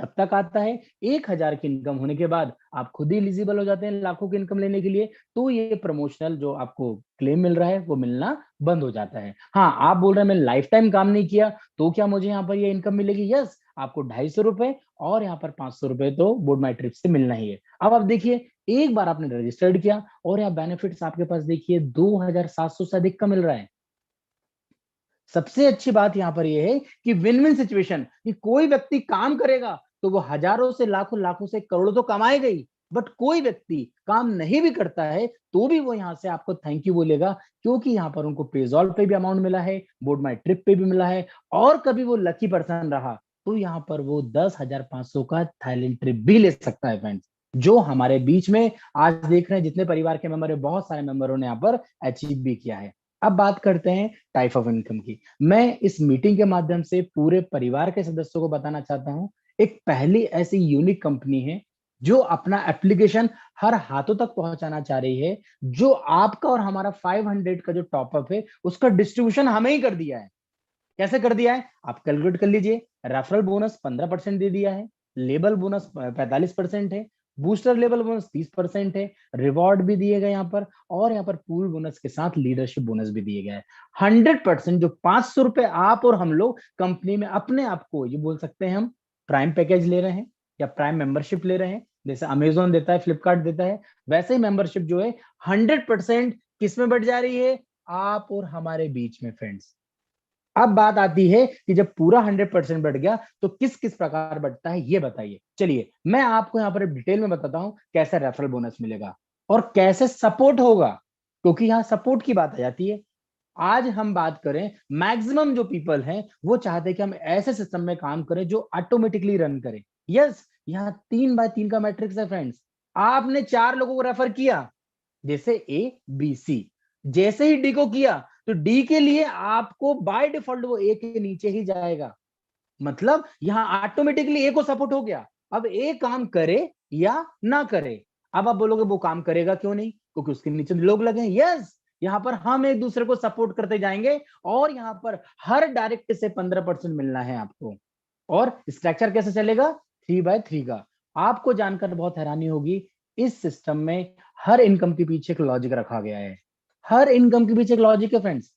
तब तक आता है 1,000 की इनकम होने के बाद आप खुद ही एलिजिबल हो जाते हैं लाखों की इनकम लेने के लिए। तो ये प्रमोशनल जो आपको क्लेम मिल रहा है वो मिलना बंद हो जाता है। हाँ, आप बोल रहे हैं मैं लाइफ टाइम काम नहीं किया तो क्या मुझे यहाँ पर ये इनकम मिलेगी? यस, आपको 250 रुपए और यहाँ पर 500 रुपए तो बोर्ड माई ट्रिप से मिलना ही है। अब आप देखिए, एक बार आपने रजिस्टर्ड किया और यहाँ बेनिफिट्स आपके पास देखिए 2,700 से अधिक का मिल रहा है। सबसे अच्छी बात यहाँ पर यह है कि विन विन सिचुएशन, कि कोई व्यक्ति काम करेगा तो वो हजारों से लाखों, लाखों से करोड़ों तो कमाएगा ही, बट कोई व्यक्ति काम नहीं भी करता है तो भी वो यहाँ से आपको थैंक यू बोलेगा, क्योंकि यहाँ पर उनको पेजॉल पे भी अमाउंट मिला है, बोर्ड माई ट्रिप पे भी मिला है, और कभी वो लकी पर्सन रहा तो यहाँ पर वो 10,500 का थाईलैंड ट्रिप भी ले सकता है फ्रेंड्स। जो हमारे बीच में आज देख रहे हैं जितने परिवार के मेंबर है, बहुत सारे मेंबरों ने यहाँ पर अचीव भी किया है। अब बात करते हैं टाइप ऑफ इनकम की। मैं इस मीटिंग के माध्यम से पूरे परिवार के सदस्यों को बताना चाहता हूं, एक पहली ऐसी यूनिक कंपनी है जो अपना एप्लीकेशन हर हाथों तक पहुंचाना चाह रही है, जो आपका और हमारा 500 का जो टॉपअप है उसका डिस्ट्रीब्यूशन हमें ही कर दिया है। कैसे कर दिया है आप कैलकुलेट कर लीजिए। रेफरल बोनस 15% दे दिया है, लेबल बोनस 45% है, बूस्टर लेवल बोनस 30% है, रिवॉर्ड भी दिए गए यहाँ पर, और यहाँ पर पूल बोनस के साथ लीडरशिप बोनस भी दिए गए हैं। 100% जो 500 रुपए आप और हम लोग कंपनी में अपने आप को ये बोल सकते हैं हम प्राइम पैकेज ले रहे हैं या प्राइम मेंबरशिप ले रहे हैं, जैसे अमेजोन देता है, फ्लिपकार्ट देता है, वैसे ही मेंबरशिप जो है 100% किस में बढ़ जा रही है? आप और हमारे बीच में फ्रेंड्स। अब बात आती है कि जब पूरा 100% बढ़ गया तो किस किस प्रकार बढ़ता है ये बताइए। चलिए मैं आपको यहाँ पर डिटेल में बताता हूं कैसे रेफरल बोनस मिलेगा और कैसे सपोर्ट होगा, क्योंकि यहाँ सपोर्ट की बात आ जाती है। आज हम बात करें, मैक्सिमम जो पीपल हैं वो चाहते हैं कि हम ऐसे सिस्टम में काम करें जो ऑटोमेटिकली रन करे। यस, यहाँ 3x3 का मैट्रिक्स है फ्रेंड्स। आपने 4 लोगों को रेफर किया, जैसे ए बी सी, जैसे ही डी को किया तो डी के लिए आपको बाय डिफॉल्ट वो ए के नीचे ही जाएगा, मतलब यहां ऑटोमेटिकली ए को सपोर्ट हो गया। अब ए काम करे या ना करे, अब आप बोलोगे वो काम करेगा क्यों नहीं, क्योंकि उसके नीचे लोग लगे हैं। यस, यहाँ पर हम एक दूसरे को सपोर्ट करते जाएंगे और यहाँ पर हर डायरेक्ट से 15% मिलना है आपको। और स्ट्रक्चर कैसे चलेगा? 3x3 का। आपको जानकर बहुत हैरानी होगी, इस सिस्टम में हर इनकम के पीछे एक लॉजिक रखा गया है। हर इनकम के पीछे एक लॉजिक है फ्रेंड्स।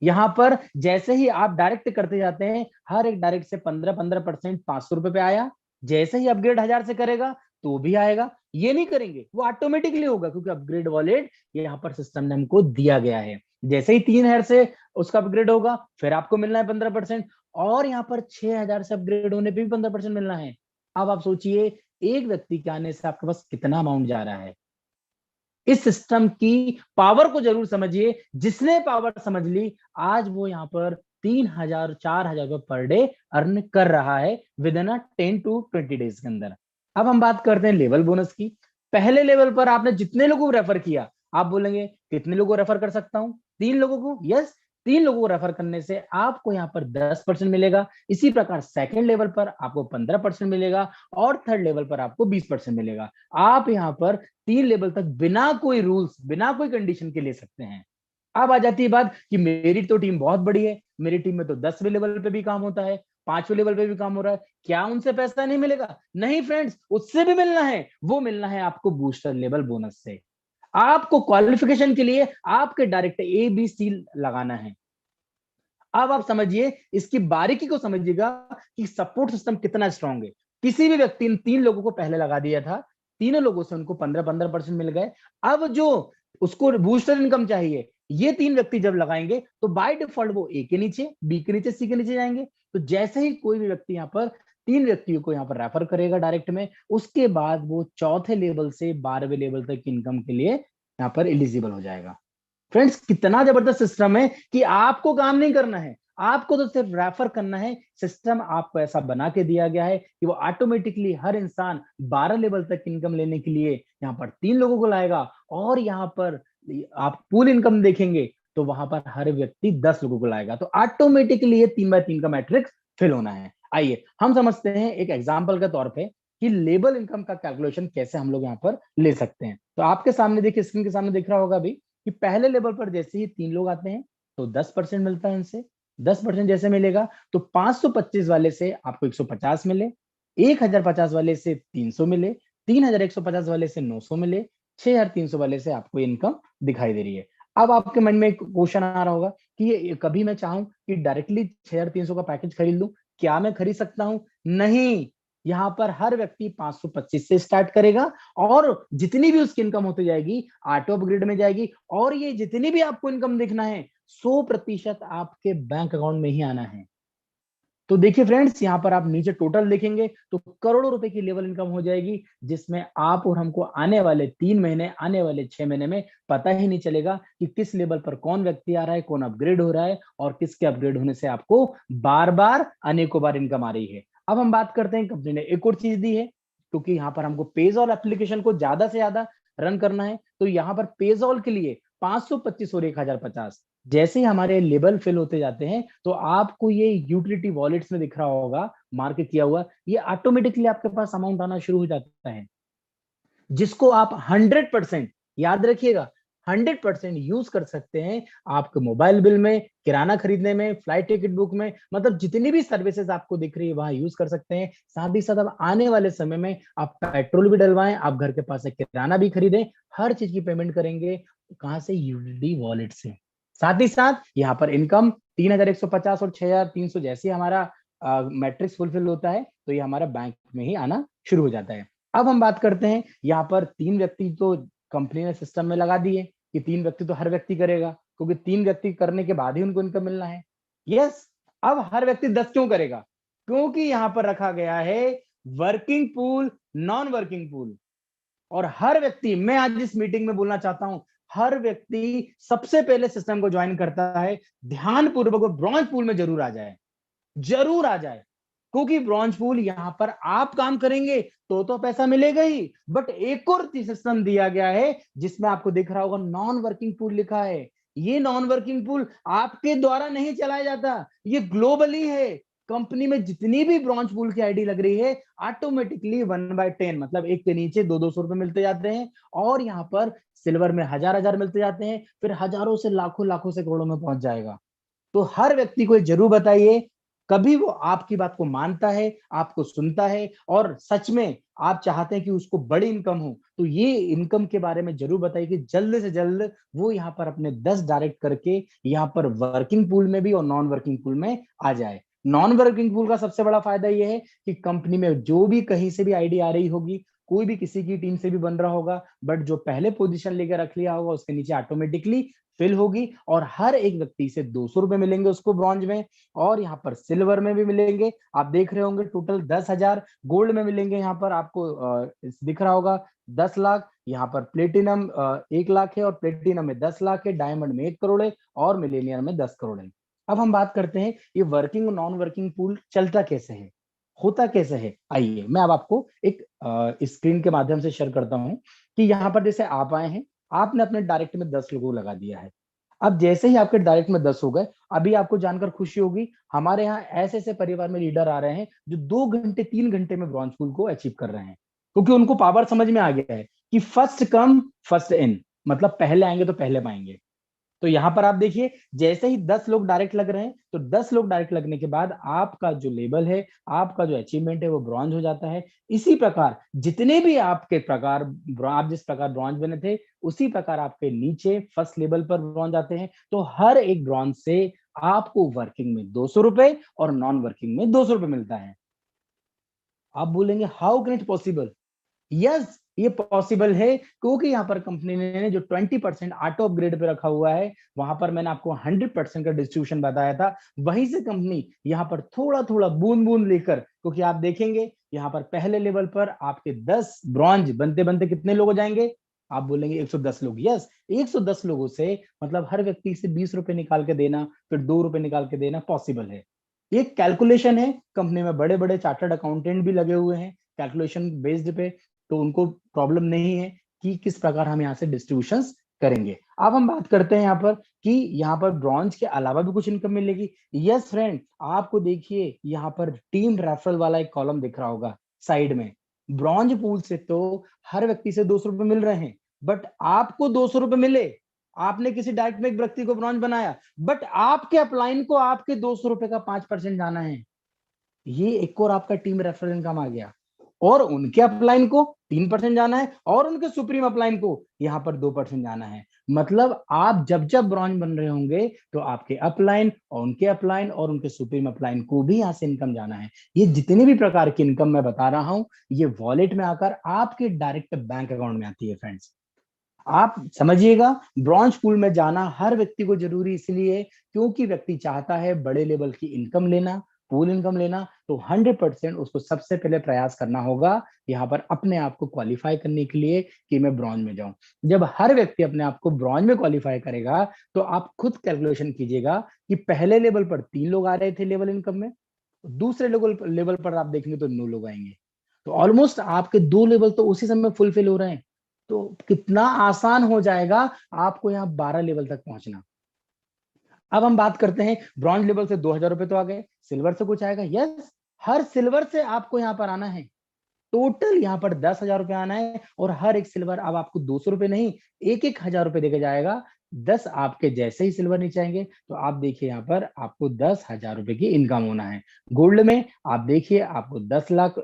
यहाँ पर जैसे ही आप डायरेक्ट करते जाते हैं, हर एक डायरेक्ट से 15% 500 रुपए पे आया, जैसे ही अपग्रेड 1000 से करेगा तो भी आएगा। ये नहीं करेंगे, वो ऑटोमेटिकली होगा, क्योंकि अपग्रेड वॉलेट यहाँ पर सिस्टम ने हमको दिया गया है। जैसे ही 3000 से उसका अपग्रेड होगा फिर आपको मिलना है 15%, और यहाँ पर 6000 से अपग्रेड होने पे भी 15% मिलना है। अब आप सोचिए, एक व्यक्ति के आने से आपके पास कितना अमाउंट जा रहा है। इस सिस्टम की पावर को जरूर समझिए। जिसने पावर समझ ली, आज वो यहाँ पर 3,000 4,000 रुपए पर डे अर्न कर रहा है विद इन 10 to 20 डेज के अंदर। अब हम बात करते हैं लेवल बोनस की। पहले लेवल पर आपने जितने लोगों को रेफर किया, आप बोलेंगे कितने लोगों को रेफर कर सकता हूं? 3 लोगों को। यस, 3 लोगों को रेफर करने से आपको यहाँ पर 10% मिलेगा। इसी प्रकार सेकंड लेवल पर आपको 15% मिलेगा और थर्ड लेवल पर आपको 20% मिलेगा। आप यहाँ पर 3 लेवल तक बिना कोई रूल्स, बिना कोई कंडीशन के ले सकते हैं। अब आ जाती है बात कि मेरी तो टीम बहुत बड़ी है, मेरी टीम में तो 10वें लेवल पे भी काम होता है, 5वें लेवल पे भी काम हो रहा है, क्या उनसे पैसा नहीं मिलेगा? नहीं फ्रेंड्स, उससे भी मिलना है। वो मिलना है आपको बूस्टर लेवल बोनस से। आपको क्वालिफिकेशन के लिए आपके डायरेक्ट ए बी सी लगाना है। अब आप समझिए, इसकी बारीकी को समझिएगा कि सपोर्ट सिस्टम कितना स्ट्रांग है। किसी भी व्यक्ति ने 3 लोगों को पहले लगा दिया था, तीनों लोगों से उनको 15% मिल गए। अब जो उसको बूस्टर इनकम चाहिए, ये 3 व्यक्ति जब लगाएंगे तो बाय डिफॉल्ट वो ए के नीचे, बी के नीचे, सी के नीचे जाएंगे। तो जैसे ही कोई भी व्यक्ति यहाँ पर 3 व्यक्तियों को यहाँ पर रेफर करेगा डायरेक्ट में, उसके बाद वो चौथे लेवल से 12वें लेवल तक की इनकम के लिए यहाँ पर एलिजिबल हो जाएगा। फ्रेंड्स, कितना जबरदस्त सिस्टम है कि आपको काम नहीं करना है, आपको तो सिर्फ रेफर करना है। सिस्टम आपको ऐसा बना के दिया गया है कि वो ऑटोमेटिकली हर इंसान 12 लेवल तक इनकम लेने के लिए यहाँ पर 3 लोगों को लाएगा, और यहाँ पर आप पूल इनकम देखेंगे तो वहां पर हर व्यक्ति 10 लोगों को लाएगा। तो ऑटोमेटिकली ये 3x3 का मैट्रिक्स फिल होना है। आइए हम समझते हैं एक एग्जाम्पल के तौर पर कि लेबल इनकम का कैलकुलेशन कैसे हम लोग यहाँ पर ले सकते हैं। तो आपके सामने देखिए, स्क्रीन के सामने दिख रहा होगा अभी कि पहले लेवल पर जैसे ही 3 लोग आते हैं तो 10% मिलता है उनसे। 10% जैसे मिलेगा तो 525 वाले से आपको 150 मिले, 1050 वाले से 300 मिले, 3150 वाले से 900 मिले, 6300 वाले से आपको इनकम दिखाई दे रही है। अब आपके मन में एक क्वेश्चन आ रहा होगा कि ये कभी मैं चाहूं कि डायरेक्टली 6300 का पैकेज खरीद लूं, क्या मैं खरीद सकता हूं? नहीं, यहाँ पर हर व्यक्ति 525 से स्टार्ट करेगा और जितनी भी उसकी इनकम होती जाएगी ऑटो अपग्रेड में जाएगी, और ये जितनी भी आपको इनकम दिखना है 100% आपके बैंक अकाउंट में ही आना है। तो देखिए फ्रेंड्स, यहाँ पर आप नीचे टोटल देखेंगे तो करोड़ों रुपए की लेवल इनकम हो जाएगी, जिसमें आप और हमको आने वाले 3 महीने, आने वाले 6 महीने में पता ही नहीं चलेगा कि किस लेवल पर कौन व्यक्ति आ रहा है, कौन अपग्रेड हो रहा है, और किसके अपग्रेड होने से आपको बार बार अनेकों बार इनकम आ रही है। अब हम बात करते हैं, कंपनी ने एक और चीज दी है, क्योंकि यहाँ पर हमको पेजॉल एप्लीकेशन को ज्यादा से ज्यादा रन करना है, तो यहाँ पर पेजॉल के लिए 525 और 1050, जैसे ही हमारे लेवल फिल होते जाते हैं तो आपको ये यूटिलिटी वॉलेट्स में दिख रहा होगा मार्क किया हुआ, ये ऑटोमेटिकली आपके पास अमाउंट आना शुरू हो जाता है, जिसको आप 100% याद रखिएगा, 100% यूज कर सकते हैं आपके मोबाइल बिल में, किराना खरीदने में, फ्लाइट टिकट बुक में, मतलब जितनी भी सर्विसेज आपको दिख रही है वहां यूज कर सकते हैं। साथ ही साथ अब आने वाले समय में आप पेट्रोल भी डलवाएं, आप घर के पास से किराना भी खरीदें, हर चीज की पेमेंट करेंगे कहां से? यूटिलिटी वॉलेट से। साथ ही साथ यहाँ पर इनकम 3150 और 6300 जैसे हमारा मैट्रिक्स फुलफिल होता है तो ये हमारा बैंक में ही आना शुरू हो जाता है। अब हम बात करते हैं, यहाँ पर 3 व्यक्ति तो कंपनी ने सिस्टम में लगा दिए कि 3 व्यक्ति तो हर व्यक्ति करेगा, क्योंकि 3 व्यक्ति करने के बाद ही उनको इनकम मिलना है। यस, अब हर व्यक्ति 10 क्यों करेगा? क्योंकि यहाँ पर रखा गया है working pool, non working pool. और हर व्यक्ति, मैं आज इस मीटिंग में बोलना चाहता हूं, हर व्यक्ति सबसे पहले सिस्टम को ज्वाइन करता है, ध्यान पूर्वक ब्रॉन्ज पूल में जरूर आ जाए, जरूर आ जाए, क्योंकि ब्रॉन्ज पूल यहां पर आप काम करेंगे तो पैसा मिलेगा ही, बट एक और सिस्टम दिया गया है जिसमें आपको दिख रहा होगा नॉन वर्किंग पूल लिखा है। ये नॉन वर्किंग पूल आपके द्वारा नहीं चलाया जाता, ये ग्लोबली है। कंपनी में जितनी भी ब्रॉन्ज पूल की आईडी लग रही है, ऑटोमेटिकली 1/10, मतलब एक के नीचे 200-200 रुपए मिलते जाते हैं, और यहाँ पर सिल्वर में 1000-1000 मिलते जाते हैं, फिर हजारों से लाखों, लाखों से करोड़ों में पहुंच जाएगा। तो हर व्यक्ति को जरूर बताइए, कभी वो आपकी बात को मानता है, आपको सुनता है, और सच में आप चाहते हैं कि उसको बड़ी इनकम हो, तो ये इनकम के बारे में जरूर बताइए कि जल्द से जल्द वो यहाँ पर अपने 10 डायरेक्ट करके यहाँ पर वर्किंग पूल में भी और नॉन वर्किंग पूल में आ जाए। नॉन वर्किंग पूल का सबसे बड़ा फायदा यह है कि कंपनी में जो भी कहीं से भी आईडी आ रही होगी, कोई भी किसी की टीम से भी बन रहा होगा, बट जो पहले पोजीशन लेकर रख लिया होगा उसके नीचे ऑटोमेटिकली फिल होगी, और हर एक व्यक्ति से 200 रुपए मिलेंगे उसको ब्रॉन्ज में, और यहाँ पर सिल्वर में भी मिलेंगे। आप देख रहे होंगे टोटल 10,000, गोल्ड में मिलेंगे यहाँ पर आपको दिख रहा होगा 10 लाख, यहाँ पर प्लेटिनम 1 लाख है, और प्लेटिनम में 10 लाख है, डायमंड में 1 करोड़ है, और मिलेनियम में 10 करोड़ है। अब हम बात करते हैं ये वर्किंग और नॉन वर्किंग पूल चलता कैसे है, होता कैसे है। आइए मैं अब आपको एक स्क्रीन के माध्यम से शेयर करता हूं कि यहाँ पर जैसे आप आए हैं, आपने अपने डायरेक्ट में 10 लोगों को लगा दिया है। अब जैसे ही आपके डायरेक्ट में 10 हो गए, अभी आपको जानकर खुशी होगी, हमारे यहाँ ऐसे ऐसे परिवार में लीडर आ रहे हैं जो 2 घंटे 3 घंटे में ब्रॉन्ज पूल को अचीव कर रहे हैं, क्योंकि उनको पावर समझ में आ गया है कि फर्स्ट कम फर्स्ट इन, मतलब पहले आएंगे तो पहले पाएंगे। तो यहां पर आप देखिए, जैसे ही 10 लोग डायरेक्ट लग रहे हैं, तो 10 लोग डायरेक्ट लगने के बाद आपका जो लेवल है, आपका जो अचीवमेंट है वो ब्रॉन्ज हो जाता है। इसी प्रकार जितने भी आपके प्रकार, आप जिस प्रकार ब्रॉन्ज बने थे उसी प्रकार आपके नीचे फर्स्ट लेवल पर ब्रॉन्ज आते हैं। तो हर एक ब्रॉन्ज से आपको वर्किंग में 200 रुपए और नॉन वर्किंग में 200 रुपए मिलता है। आप बोलेंगे how can it possible? Yes, ये पॉसिबल है, क्योंकि यहाँ पर कंपनी ने जो 20% ऑटो अपग्रेड पे रखा हुआ है, वहां पर मैंने आपको 100% का डिस्ट्रीब्यूशन बताया था, वहीं से कंपनी यहाँ पर थोड़ा थोड़ा बूंद बूंद लेकर, क्योंकि आप देखेंगे यहाँ पर पहले लेवल पर आपके 10 ब्रॉन्ज बनते बनते कितने लोग हो जाएंगे? आप बोलेंगे 110 लोग। यस, 110 लोगों से मतलब हर व्यक्ति से 20 रुपए निकाल के देना, फिर 2 रुपए निकाल के देना पॉसिबल है। ये कैलकुलेशन है, कंपनी में बड़े बड़े चार्टर्ड अकाउंटेंट भी लगे हुए हैं कैलकुलेशन बेस्ड पे, तो उनको प्रॉब्लम नहीं है कि किस प्रकार हम यहाँ से डिस्ट्रीब्यूशंस करेंगे। अब हम बात करते हैं यहाँ पर कि यहाँ पर ब्रॉन्ज के अलावा भी कुछ इनकम मिलेगी। यस फ्रेंड, आपको देखिए यहाँ पर टीम रेफरल वाला एक कॉलम दिख रहा होगा साइड में। ब्रॉन्ज पूल से तो हर व्यक्ति से 200 रुपए मिल रहे हैं, बट आपको 200 रुपए मिले, आपने किसी डायरेक्ट में एक व्यक्ति को ब्रॉन्ज बनाया, बट आपके अपलाइन को आपके 200 रुपए का 5% जाना है। ये एक और आपका टीम रेफरल इनकम आ गया। और उनके अपलाइन को 3% जाना है और उनके सुप्रीम अपलाइन को यहाँ पर 2% जाना है। मतलब आप जब जब ब्रॉन्ज बन रहे होंगे तो आपके अपलाइन और उनके अपलाइन और उनके सुप्रीम अपलाइन को भी यहाँ से इनकम जाना है। ये जितनी भी प्रकार की इनकम मैं बता रहा हूँ, ये वॉलेट में आकर आपके डायरेक्ट बैंक अकाउंट में आती है फ्रेंड्स। आप समझिएगा, ब्रॉन्ज पूल में जाना हर व्यक्ति को जरूरी इसलिए है क्योंकि व्यक्ति चाहता है बड़े लेवल की इनकम लेना, पूल इनकम लेना। तो 100% उसको सबसे पहले प्रयास करना होगा यहाँ पर अपने आप को क्वालिफाई करने के लिए कि मैं ब्रॉन्ज में जाऊं। जब हर व्यक्ति अपने आप को ब्रॉन्ज में क्वालिफाई करेगा तो आप खुद कैलकुलेशन कीजिएगा कि पहले लेवल पर 3 लोग आ रहे थे लेवल इनकम में, दूसरे लेवल पर आप देखेंगे तो 9 लोग आएंगे। तो ऑलमोस्ट आपके 2 लेवल तो उसी समय फुलफिल हो रहे हैं। तो कितना आसान हो जाएगा आपको यहाँ 12 लेवल तक पहुंचना। अब हम बात करते हैं ब्रॉन्ज लेवल से 2,000 रुपए तो आ गए, सिल्वर से कुछ आएगा। यस, हर सिल्वर से आपको यहाँ पर आना है। टोटल यहाँ पर 10,000 रुपए आना है और हर एक सिल्वर अब आपको 200 रुपए नहीं, 1,000 रुपए देके जाएगा। 10 आपके जैसे ही सिल्वर नीचे आएंगे तो आप देखिए यहाँ पर आपको 10,000 रुपए की इनकम होना है। गोल्ड में आप देखिए आपको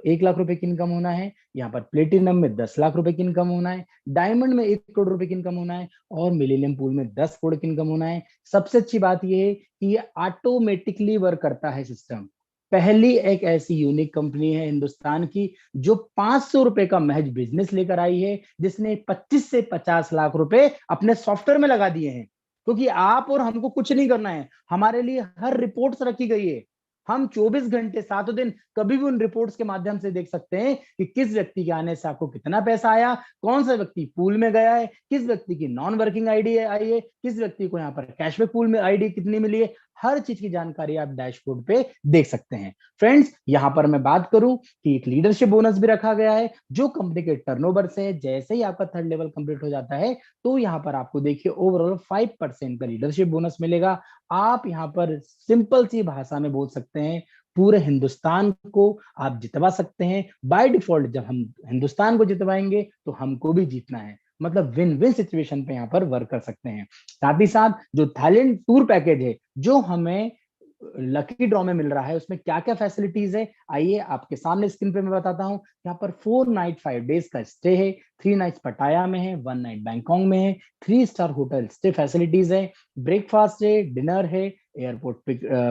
1 लाख रुपए की इनकम होना है। यहाँ पर प्लेटिनम में 10 लाख रुपए की इनकम होना है। डायमंड में 1 करोड़ रुपए की इनकम होना है और मिलेनियम पूल में 10 करोड़ की इनकम होना है। सबसे अच्छी बात यह है कि ये ऑटोमेटिकली वर्क करता है सिस्टम। पहली एक ऐसी यूनिक कंपनी है हिंदुस्तान की जो 500 रुपए का महज बिजनेस लेकर आई है, जिसने 25 से 50 लाख रुपए अपने सॉफ्टवेयर में लगा दिए हैं। क्योंकि आप और हमको कुछ नहीं करना है, हमारे लिए हर रिपोर्ट्स रखी गई है। हम 24 घंटे 7 दिन कभी भी उन रिपोर्ट्स के माध्यम से देख सकते हैं कि किस व्यक्ति के आने से आपको कितना पैसा आया, कौन सा व्यक्ति पूल में गया है, किस व्यक्ति की नॉन वर्किंग आईडी आई है, किस व्यक्ति को यहाँ पर कैशबैक पूल में आईडी कितनी मिली है। हर चीज की जानकारी आप डैशबोर्ड पे देख सकते हैं। फ्रेंड्स, यहाँ पर मैं बात करूं कि एक लीडरशिप बोनस भी रखा गया है जो कंपनी के टर्नओवर से जैसे ही आपका 3rd लेवल कंप्लीट हो जाता है तो यहाँ पर आपको देखिए ओवरऑल 5% का लीडरशिप बोनस मिलेगा। आप यहाँ पर सिंपल सी भाषा में बोल सकते हैं पूरे हिंदुस्तान को आप जितवा सकते हैं। बाय डिफॉल्ट जब हम हिंदुस्तान को जितवाएंगे तो हमको भी जीतना है। मतलब विन विन सिचुएशन पे यहाँ पर वर्क कर सकते हैं। साथ ही साथ जो थाईलैंड टूर पैकेज है जो हमें लकी ड्रॉ में मिल रहा है उसमें क्या क्या फैसिलिटीज है, आइए आपके सामने स्क्रीन पे मैं बताता हूँ। यहाँ पर 4 नाइट 5 डेज का स्टे है, 3 नाइट्स पटाया में है, 1 नाइट बैंकॉक में है, 3 स्टार होटल स्टे फैसिलिटीज है, ब्रेकफास्ट है, डिनर है, एयरपोर्ट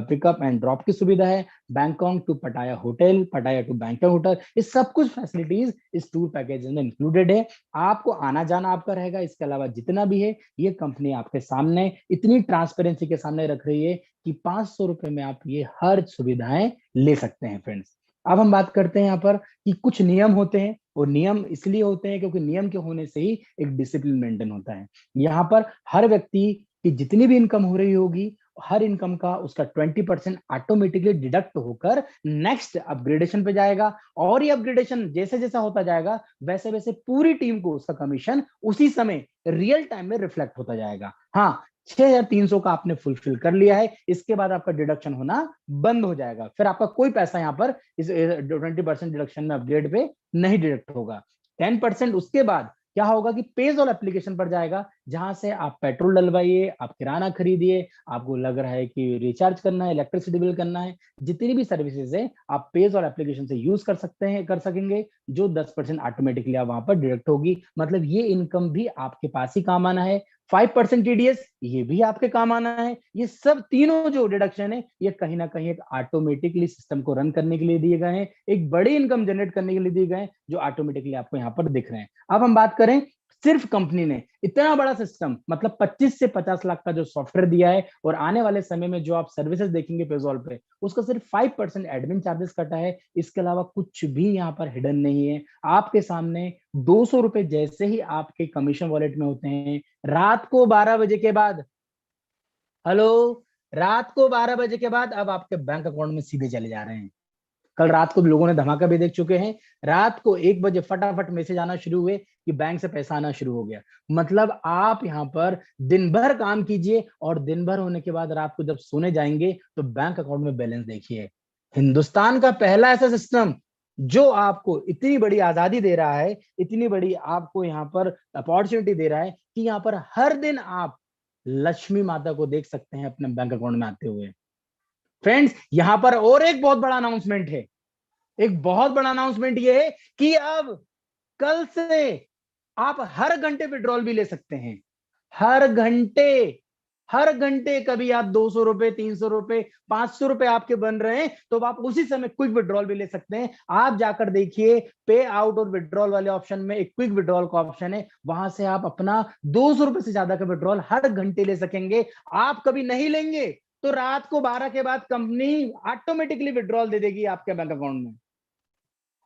पिकअप एंड ड्रॉप की सुविधा है, बैंकॉक टू पटाया होटल, पटाया टू बैंकॉक होटल, ये सब कुछ फैसिलिटीज इस टूर पैकेज में इंक्लूडेड है। आपको आना जाना आपका रहेगा। इसके अलावा जितना भी है ये कंपनी आपके सामने इतनी ट्रांसपेरेंसी के सामने रख रही है कि 500 रुपए में आप ये हर सुविधाएं ले सकते हैं फ्रेंड्स। अब हम बात करते हैं यहाँ पर कि कुछ नियम होते हैं और नियम इसलिए होते हैं क्योंकि नियम के होने से ही एक डिसिप्लिन मेंटेन होता है। यहाँ पर हर व्यक्ति की जितनी भी इनकम हो रही होगी हर इनकम का उसका 20% ऑटोमेटिकली डिडक्ट होकर नेक्स्ट अपग्रेडेशन पे जाएगा और ये अपग्रेडेशन जैसे जैसा होता जाएगा वैसे वैसे पूरी टीम को उसका कमीशन उसी समय रियल टाइम में रिफ्लेक्ट होता जाएगा। हाँ, 6,300 का आपने फुलफिल कर लिया है, इसके बाद आपका डिडक्शन होना बंद हो जाएगा। फिर आपका कोई पैसा यहाँ पर इस 20% डिडक्शन में अपग्रेड पे नहीं डिडक्ट होगा। 10% उसके बाद क्या होगा कि पेजॉल एप्लीकेशन पर जाएगा जहां से आप पेट्रोल डलवाइए, आप किराना खरीदिए, आपको लग रहा है कि रिचार्ज करना है, इलेक्ट्रिसिटी बिल करना है, जितनी भी सर्विसेज है आप पेजॉल एप्लीकेशन से यूज कर सकते हैं, कर सकेंगे, जो 10% ऑटोमेटिकली आप वहां पर डिडक्ट होगी। मतलब ये इनकम भी आपके पास ही काम आना है। 5% टीडीएस ये भी आपके काम आना है। ये सब तीनों जो डिडक्शन है ये कहीं ना कहीं एक ऑटोमेटिकली सिस्टम को रन करने के लिए दिए गए हैं, एक बड़ी इनकम जनरेट करने के लिए दिए गए हैं जो ऑटोमेटिकली आपको यहाँ पर दिख रहे हैं। अब हम बात करें सिर्फ कंपनी ने इतना बड़ा सिस्टम मतलब 25 से 50 लाख का जो सॉफ्टवेयर दिया है और आने वाले समय में जो आप सर्विसेज देखेंगे पेजॉल पे उसका सिर्फ 5% एडमिन चार्जेस कटा है। इसके अलावा कुछ भी यहाँ पर हिडन नहीं है। आपके सामने 200 रुपए जैसे ही आपके कमीशन वॉलेट में होते हैं रात को 12 बजे के बाद, हेलो, रात को 12 बजे के बाद अब आपके बैंक अकाउंट में सीधे चले जा रहे हैं। कल रात को लोगों ने धमाका भी देख चुके हैं, रात को 1 बजे फटाफट मैसेज आना शुरू हुए कि बैंक से पैसा आना शुरू हो गया। मतलब आप यहाँ पर दिन भर काम कीजिए और दिन भर होने के बाद रात को जब सोने जाएंगे तो बैंक अकाउंट में बैलेंस देखिए। हिंदुस्तान का पहला ऐसा सिस्टम जो आपको इतनी बड़ी आजादी दे रहा है, इतनी बड़ी आपको यहाँ पर अपॉर्चुनिटी दे रहा है कि यहाँ पर हर दिन आप लक्ष्मी माता को देख सकते हैं अपने बैंक अकाउंट में आते हुए। फ्रेंड्स, यहां पर और एक बहुत बड़ा अनाउंसमेंट है। एक बहुत बड़ा अनाउंसमेंट ये है कि अब कल से आप हर घंटे विड्रॉल भी ले सकते हैं। हर घंटे, हर घंटे कभी आप 200 रुपए, 300 रुपए, 500 रुपए आपके बन रहे हैं तो आप उसी समय क्विक विड्रॉल भी ले सकते हैं। आप जाकर देखिए, पे आउट और विड्रॉल वाले ऑप्शन में एक क्विक विड्रॉल का ऑप्शन है, वहां से आप अपना 200 रुपए से ज्यादा का विड्रॉल हर घंटे ले सकेंगे। आप कभी नहीं लेंगे तो रात को 12 के बाद कंपनी ऑटोमेटिकली विड्रॉल दे देगी आपके बैंक अकाउंट में।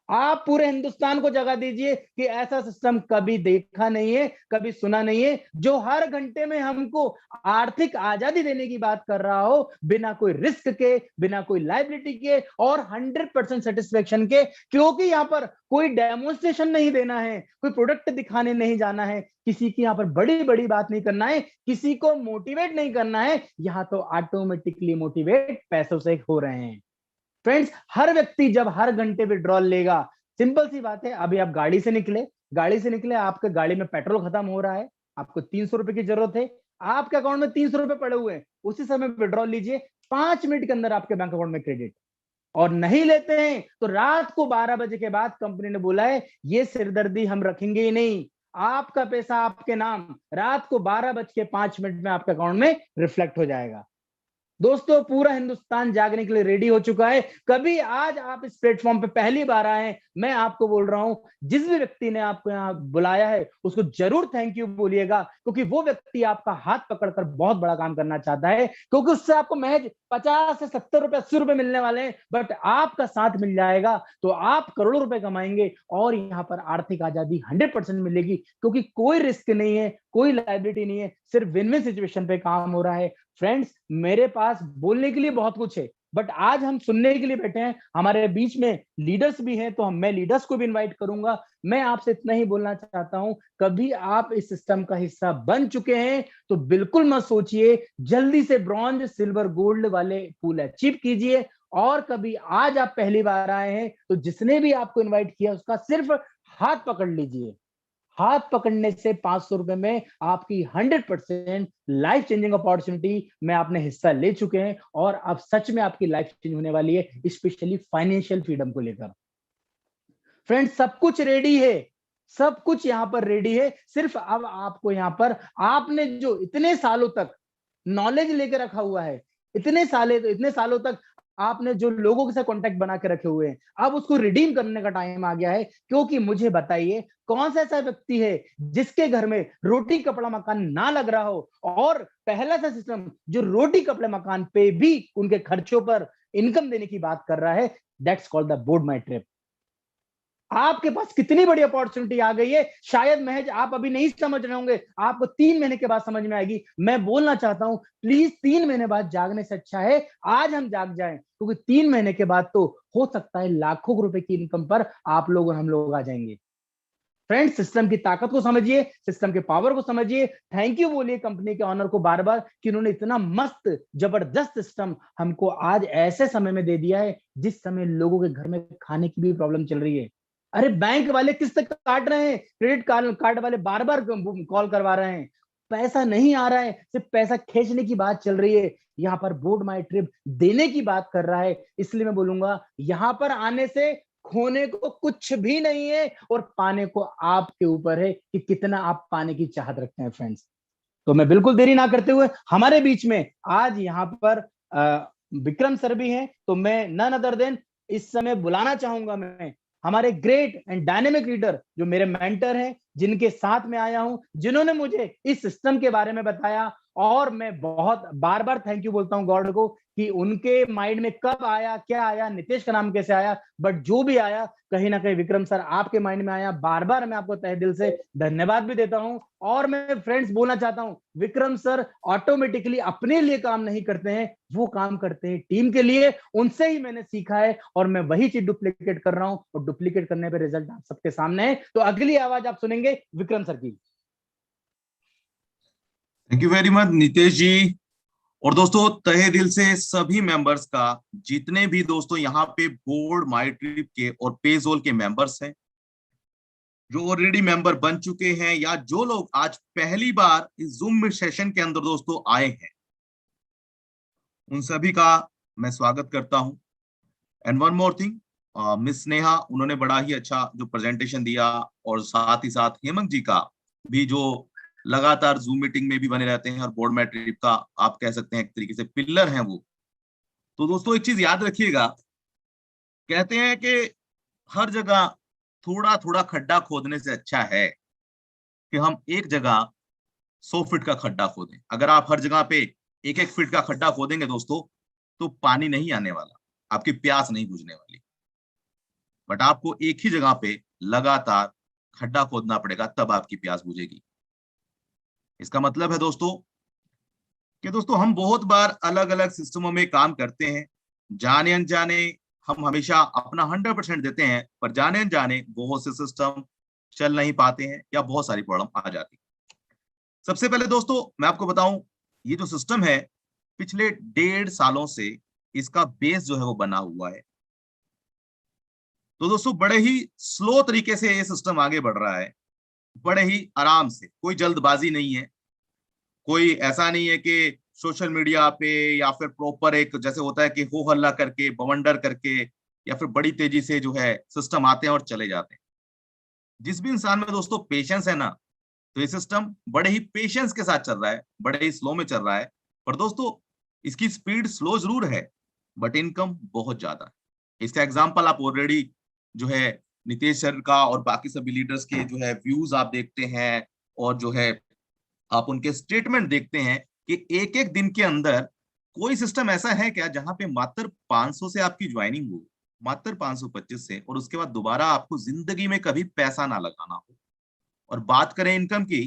आप पूरे हिंदुस्तान को जगा दीजिए कि ऐसा सिस्टम कभी देखा नहीं है, कभी सुना नहीं है, जो हर घंटे में हमको आर्थिक आजादी देने की बात कर रहा हो, बिना कोई रिस्क के, बिना कोई लायबिलिटी के और 100% सेटिस्फेक्शन के। क्योंकि यहाँ पर कोई डेमोन्स्ट्रेशन नहीं देना है, कोई प्रोडक्ट दिखाने नहीं जाना है, किसी की यहाँ पर बड़ी बड़ी बात नहीं करना है, किसी को मोटिवेट नहीं करना है। यहाँ तो ऑटोमेटिकली मोटिवेट पैसों से हो रहे हैं। फ्रेंड्स, हर व्यक्ति जब हर घंटे विड्रॉल लेगा, सिंपल सी बात है, अभी आप गाड़ी से निकले, आपके गाड़ी में पेट्रोल खत्म हो रहा है, आपको 300 रुपए की जरूरत है, आपके अकाउंट में 300 रुपए पड़े हुए हैं, उसी समय विड्रॉल लीजिए, 5 मिनट के अंदर आपके बैंक अकाउंट में क्रेडिट। और नहीं लेते हैं तो रात को 12 बजे के बाद कंपनी ने बोला है ये सिरदर्दी हम रखेंगे ही नहीं, आपका पैसा आपके नाम रात को 12:05 में आपके अकाउंट में रिफ्लेक्ट हो जाएगा। दोस्तों, पूरा हिंदुस्तान जागने के लिए रेडी हो चुका है। कभी आज आप इस प्लेटफॉर्म पे पहली बार आए हैं, मैं आपको बोल रहा हूं, जिस भी व्यक्ति ने आपको यहाँ बुलाया है उसको जरूर थैंक यू बोलिएगा, क्योंकि वो व्यक्ति आपका हाथ पकड़कर बहुत बड़ा काम करना चाहता है, क्योंकि उससे आपको महज 50 से 70 रुपए, 80 रुपए मिलने वाले हैं, बट आपका साथ मिल जाएगा तो आप करोड़ों रुपए कमाएंगे और यहाँ पर आर्थिक आजादी 100% मिलेगी, क्योंकि कोई रिस्क नहीं है, कोई लायबिलिटी नहीं है, सिर्फ विन विन सिचुएशन पे काम हो रहा है। फ्रेंड्स, मेरे पास बोलने के लिए बहुत कुछ है, बट आज हम सुनने के लिए बैठे हैं। हमारे बीच में लीडर्स भी हैं, तो मैं लीडर्स को भी इनवाइट करूंगा। मैं आपसे इतना ही बोलना चाहता हूं, कभी आप इस सिस्टम का हिस्सा बन चुके हैं तो बिल्कुल मत सोचिए, जल्दी से ब्रॉन्ज, सिल्वर, गोल्ड वाले पूल अचीव कीजिए। और कभी आज आप पहली बार आए हैं तो जिसने भी आपको इन्वाइट किया उसका सिर्फ हाथ पकड़ लीजिए। हाथ पकड़ने से 500 रुपए में आपकी 100% लाइफ चेंजिंग अपॉर्चुनिटी में आपने हिस्सा ले चुके हैं, और अब सच में आपकी लाइफ चेंज होने वाली है, स्पेशली फाइनेंशियल फ्रीडम को लेकर। फ्रेंड्स, सब कुछ रेडी है, सब कुछ यहाँ पर रेडी है। सिर्फ अब आपको यहाँ पर, आपने जो इतने सालों तक नॉलेज लेकर रखा हुआ है, इतने सालों तक आपने जो लोगों के साथ कांटेक्ट बना के रखे हुए हैं, अब उसको रिडीम करने का टाइम आ गया है। क्योंकि मुझे बताइए, कौन सा ऐसा व्यक्ति है जिसके घर में रोटी कपड़ा मकान ना लग रहा हो, और पहला सा सिस्टम जो रोटी कपड़े मकान पे भी उनके खर्चों पर इनकम देने की बात कर रहा है, that's called the board my trip. आपके पास कितनी बड़ी अपॉर्चुनिटी आ गई है, शायद महज आप अभी नहीं समझ रहे होंगे, आपको 3 महीने के बाद समझ में आएगी। मैं बोलना चाहता हूं, प्लीज 3 महीने बाद जागने से अच्छा है आज हम जाग जाएं, क्योंकि 3 महीने के बाद तो हो सकता है लाखों रुपए की इनकम पर आप लोग और हम लोग आ जाएंगे। फ्रेंड्स, सिस्टम की ताकत को समझिए, सिस्टम के पावर को समझिए। थैंक यू बोलिए कंपनी के ऑनर को बार बार कि उन्होंने इतना मस्त जबरदस्त सिस्टम हमको आज ऐसे समय में दे दिया है जिस समय लोगों के घर में खाने की भी प्रॉब्लम चल रही है। अरे, बैंक वाले किस्त काट रहे हैं, क्रेडिट कार्ड वाले बार बार कॉल करवा रहे हैं, पैसा नहीं आ रहा है, सिर्फ पैसा खींचने की बात चल रही है। यहाँ पर बोर्ड माई ट्रिप देने की बात कर रहा है, इसलिए मैं बोलूंगा यहाँ पर आने से खोने को कुछ भी नहीं है, और पाने को आपके ऊपर है कि कितना आप पाने की चाहत रखते हैं। फ्रेंड्स, तो मैं बिल्कुल देरी ना करते हुए, हमारे बीच में आज यहाँ पर विक्रम सर भी हैं, तो मैं नन अदर देन इस समय बुलाना चाहूंगा मैं हमारे ग्रेट एंड डायनेमिक लीडर, जो मेरे मेंटर हैं, जिनके साथ में आया हूं, जिन्होंने मुझे इस सिस्टम के बारे में बताया। और मैं बहुत बार बार थैंक यू बोलता हूं गॉड को कि उनके माइंड में कब आया, क्या आया, नितेश का नाम कैसे आया, बट जो भी आया, कहीं ना कहीं विक्रम सर आपके माइंड में आया। बार बार मैं आपको तहे दिल से धन्यवाद भी देता हूं। और मैं फ्रेंड्स बोलना चाहता हूं, विक्रम सर ऑटोमेटिकली अपने लिए काम नहीं करते हैं, वो काम करते हैं टीम के लिए। उनसे ही मैंने सीखा है और मैं वही चीज डुप्लीकेट कर रहा हूं, और डुप्लीकेट करने पे रिजल्ट आप सबके सामने है। तो अगली आवाज आप सुनेंगे विक्रम सर की। Thank you very much Nitesh ji. और दोस्तों, तहे दिल से सभी मेंबर्स का, जितने भी दोस्तों यहाँ पे बोर्ड माई ट्रिप के और पेजोल के मेंबर्स हैं, जो ऑलरेडी मेंबर बन चुके हैं, या जो लोग आज पहली बार इस जूम सेशन के अंदर दोस्तों आए हैं, उन सभी का मैं स्वागत करता हूं। And one more thing, miss Neha, उन्होंने बड़ा ही अच्छा जो प्रेजेंटेशन दिया, और साथ ही साथ हेमंत जी का भी, जो लगातार जूम मीटिंग में भी बने रहते हैं और बोर्ड मैट्रिक का आप कह सकते हैं एक तरीके से पिलर हैं वो। तो दोस्तों एक चीज याद रखिएगा, कहते हैं कि हर जगह थोड़ा थोड़ा खड्डा खोदने से अच्छा है कि हम एक जगह 100 फीट का खड्डा खोदें। अगर आप हर जगह पे एक एक फीट का खड्डा खोदेंगे दोस्तों, तो पानी नहीं आने वाला, आपकी प्यास नहीं बुझने वाली। बट आपको एक ही जगह पे लगातार खड्डा खोदना पड़ेगा, तब आपकी प्यास बुझेगी। इसका मतलब है दोस्तों कि दोस्तों हम बहुत बार अलग अलग सिस्टमों में काम करते हैं, जाने अनजाने हम हमेशा अपना 100% देते हैं, पर जाने अनजाने बहुत से सिस्टम चल नहीं पाते हैं या बहुत सारी प्रॉब्लम आ जाती है। सबसे पहले दोस्तों मैं आपको बताऊं, ये जो सिस्टम है पिछले 1.5 सालों से इसका बेस जो है वो बना हुआ है। तो दोस्तों बड़े ही स्लो तरीके से ये सिस्टम आगे बढ़ रहा है, बड़े ही आराम से, कोई जल्दबाजी नहीं है, कोई ऐसा नहीं है कि सोशल मीडिया पे या फिर प्रॉपर एक जैसे होता है कि हो हल्ला करके बवंडर करके या फिर बड़ी तेजी से जो है सिस्टम आते हैं और चले जाते हैं। जिस भी इंसान में दोस्तों पेशेंस है ना, तो ये सिस्टम बड़े ही पेशेंस के साथ चल रहा है, बड़े ही स्लो में चल रहा है। पर दोस्तों इसकी स्पीड स्लो जरूर है, बट इनकम बहुत ज्यादा है। इसका एग्जांपल आप ऑलरेडी जो है नीतीश सर का और बाकी सभी लीडर्स के जो है व्यूज आप देखते हैं, और जो है आप उनके स्टेटमेंट देखते हैं कि एक एक दिन के अंदर कोई सिस्टम ऐसा है क्या जहां पे मात्र 500 से आपकी ज्वाइनिंग हो, मात्र 525 से, और उसके बाद दोबारा आपको जिंदगी में कभी पैसा ना लगाना हो। और बात करें इनकम की,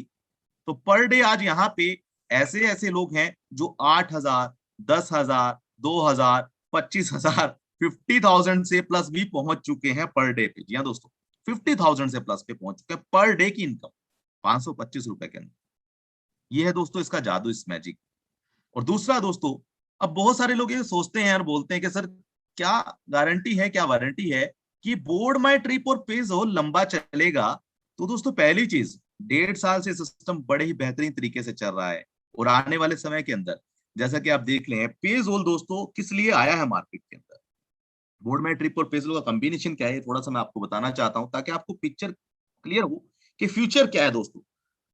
तो पर डे आज यहाँ पे ऐसे ऐसे लोग हैं जो 8,000, 10,000, 2,000, 25,000, 50,000 से प्लस भी पहुंच चुके हैं पर डे पे। जी हाँ दोस्तों, 50,000 से प्लस पे पहुंच चुके हैं पर डे की इनकम, 525 रुपए के अंदर। ये है दोस्तों इसका जादू, इस मैजिक। और दूसरा दोस्तों, अब बहुत सारे लोग ये सोचते हैं और बोलते हैं कि सर क्या गारंटी है, क्या वारंटी है कि बोर्ड माई ट्रिप और पेज़ोल लंबा चलेगा। तो दोस्तों पहली चीज, 1.5 साल से सिस्टम बड़े ही बेहतरीन तरीके से चल रहा है, और आने वाले समय के अंदर जैसा कि आप देख लें, पेज़ोल दोस्तों किस लिए आया है मार्केट के अंदर, बोर्ड माई ट्रिप और पेज़ोल का कॉम्बिनेशन क्या है, थोड़ा सा मैं आपको बताना चाहता हूं ताकि आपको पिक्चर क्लियर हो कि फ्यूचर क्या है दोस्तों।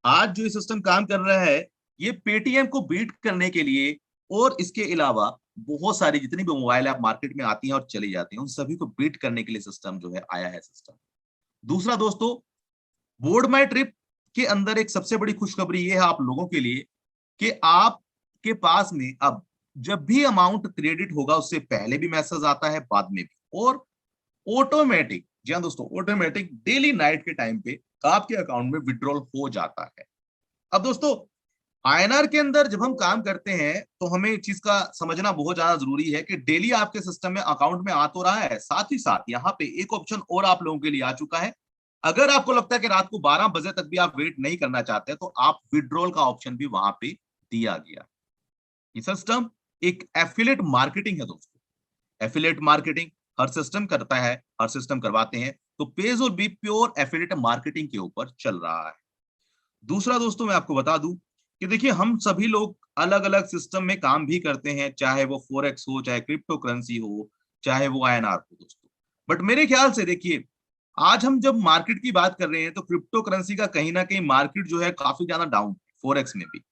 आज जो ये सिस्टम काम कर रहा है, ये पेटीएम को बीट करने के लिए, और इसके अलावा बहुत सारी जितनी भी मोबाइल ऐप मार्केट में आती हैं और चली जाती हैं, उन सभी को बीट करने के लिए सिस्टम जो है आया है सिस्टम। दूसरा दोस्तों, बोर्ड माई ट्रिप के अंदर एक सबसे बड़ी खुशखबरी ये है आप लोगों के लिए कि आपके पास में अब जब भी अमाउंट क्रेडिट होगा उससे पहले भी मैसेज आता है, बाद में भी, और ऑटोमेटिक, जी हाँ दोस्तों, ऑटोमेटिक डेली नाइट के टाइम पे आपके अकाउंट में विड्रॉल हो जाता है। अब दोस्तों आईएनआर के अंदर जब हम काम करते हैं तो हमें इस चीज का समझना बहुत ज्यादा जरूरी है कि डेली आपके सिस्टम में अकाउंट में आ तो रहा है, साथ ही साथ यहाँ पे एक ऑप्शन और आप लोगों के लिए आ चुका है। अगर आपको लगता है कि रात को 12 बजे तक भी आप वेट नहीं करना चाहते, तो आप विड्रॉल का ऑप्शन भी वहां पे दिया गया। ये सिस्टम एक एफिलिएट मार्केटिंग है दोस्तों। एफिलिएट मार्केटिंग हर सिस्टम करता है, हर सिस्टम करवाते हैं, तो पेज़ोल भी प्योर एफिलिएट मार्केटिंग के ऊपर चल रहा है। दूसरा दोस्तों मैं आपको बता दूं कि देखिए हम सभी लोग अलग अलग सिस्टम में काम भी करते हैं, चाहे वो फोरेक्स हो, चाहे क्रिप्टो करेंसी हो, चाहे वो आईएनआर हो दोस्तों। बट मेरे ख्याल से देखिए, आज हम जब मार्केट की बात कर रहे हैं तो क्रिप्टो करेंसी का कहीं ना कहीं मार्केट जो है काफी ज्यादा डाउन, फोरेक्स में भी।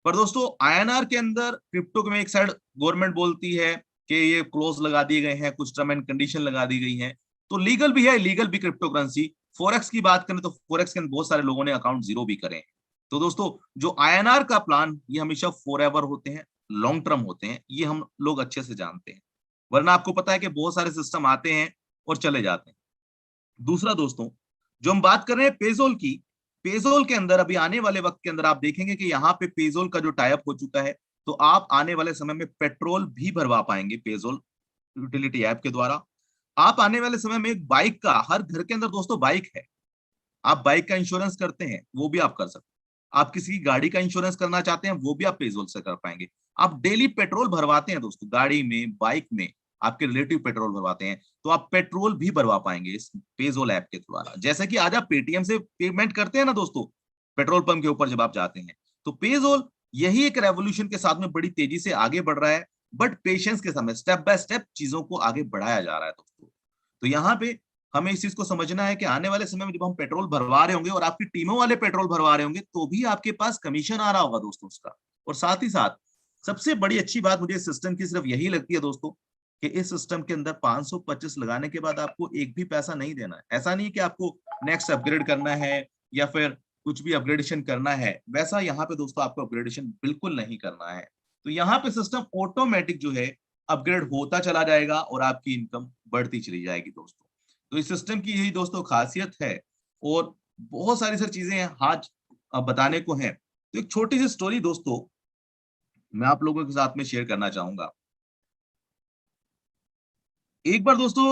पर दोस्तों आईएनआर के अंदर क्रिप्टो में एक साइड गवर्नमेंट बोलती है कि ये क्लोज लगा दिए गए हैं, कुछ टर्म एंड कंडीशन लगा दी गई हैं, तो लीगल भी है, लीगल भी क्रिप्टो करेंसी। फोरेक्स की बात करें तो फोरेक्स के अंदर बहुत सारे लोगों ने अकाउंट जीरो भी करे हैं। तो दोस्तों जो आईएनआर का प्लान, ये हमेशा फॉर एवर होते हैं, लॉन्ग टर्म होते हैं, ये हम लोग अच्छे से जानते हैं। वरना आपको पता है कि बहुत सारे सिस्टम आते हैं और चले जाते हैं। दूसरा दोस्तों, जो हम बात कर रहे हैं पेज़ोल की, पेज़ोल के अंदर अभी आने वाले वक्त के अंदर आप देखेंगे कि यहाँ पे पेज़ोल का जो टाइप हो चुका है, तो आप आने वाले समय में पेट्रोल भी भरवा पाएंगे पेज़ोल यूटिलिटी ऐप के द्वारा। आप आने वाले समय में एक बाइक का, हर घर के अंदर दोस्तों बाइक है, आप बाइक का इंश्योरेंस करते हैं वो भी आप कर सकते हैं। आप किसी की गाड़ी का इंश्योरेंस करना चाहते हैं वो भी आप पेज़ोल से कर पाएंगे। आप डेली पेट्रोल भरवाते हैं दोस्तों, गाड़ी में, बाइक में, आपके रिलेटिव पेट्रोल भरवाते हैं, तो आप पेट्रोल भी भरवा पाएंगे इस पेज़ोल ऐप के द्वारा। जैसे कि आज आप पेटीएम से पेमेंट करते हैं ना दोस्तों, पेट्रोल पंप के ऊपर जब आप जाते हैं, तो पेज़ोल यही एक रेवोल्यूशन के साथ में बड़ी तेजी से आगे बढ़ रहा है। बट पेशेंस के साथ स्टेप बाय स्टेप चीजों को आगे बढ़ाया जा रहा है दोस्तों। तो यहाँ पे हमें इस चीज को समझना है कि आने वाले समय में जब हम पेट्रोल भरवा रहे होंगे और आपकी टीमों वाले पेट्रोल भरवा रहे होंगे तो भी आपके पास कमीशन आ रहा होगा दोस्तों उसका। और साथ ही साथ सबसे बड़ी अच्छी बात मुझे इस सिस्टम की सिर्फ यही लगती है दोस्तों कि इस सिस्टम के अंदर 525 लगाने के बाद आपको एक भी पैसा नहीं देना है। ऐसा नहीं कि आपको नेक्स्ट अपग्रेड करना है या फिर कुछ भी अपग्रेडेशन करना है, वैसा यहाँ पे दोस्तों आपको अपग्रेडेशन बिल्कुल नहीं करना है। तो यहाँ पे सिस्टम ऑटोमेटिक जो है अपग्रेड होता चला जाएगा और आपकी इनकम बढ़ती चली जाएगी दोस्तों। तो इस सिस्टम की यही दोस्तों खासियत है और बहुत सारी सर चीजें आज बताने को हैं। तो एक छोटी सी स्टोरी दोस्तों मैं आप लोगों के साथ में शेयर करना चाहूंगा। एक बार दोस्तों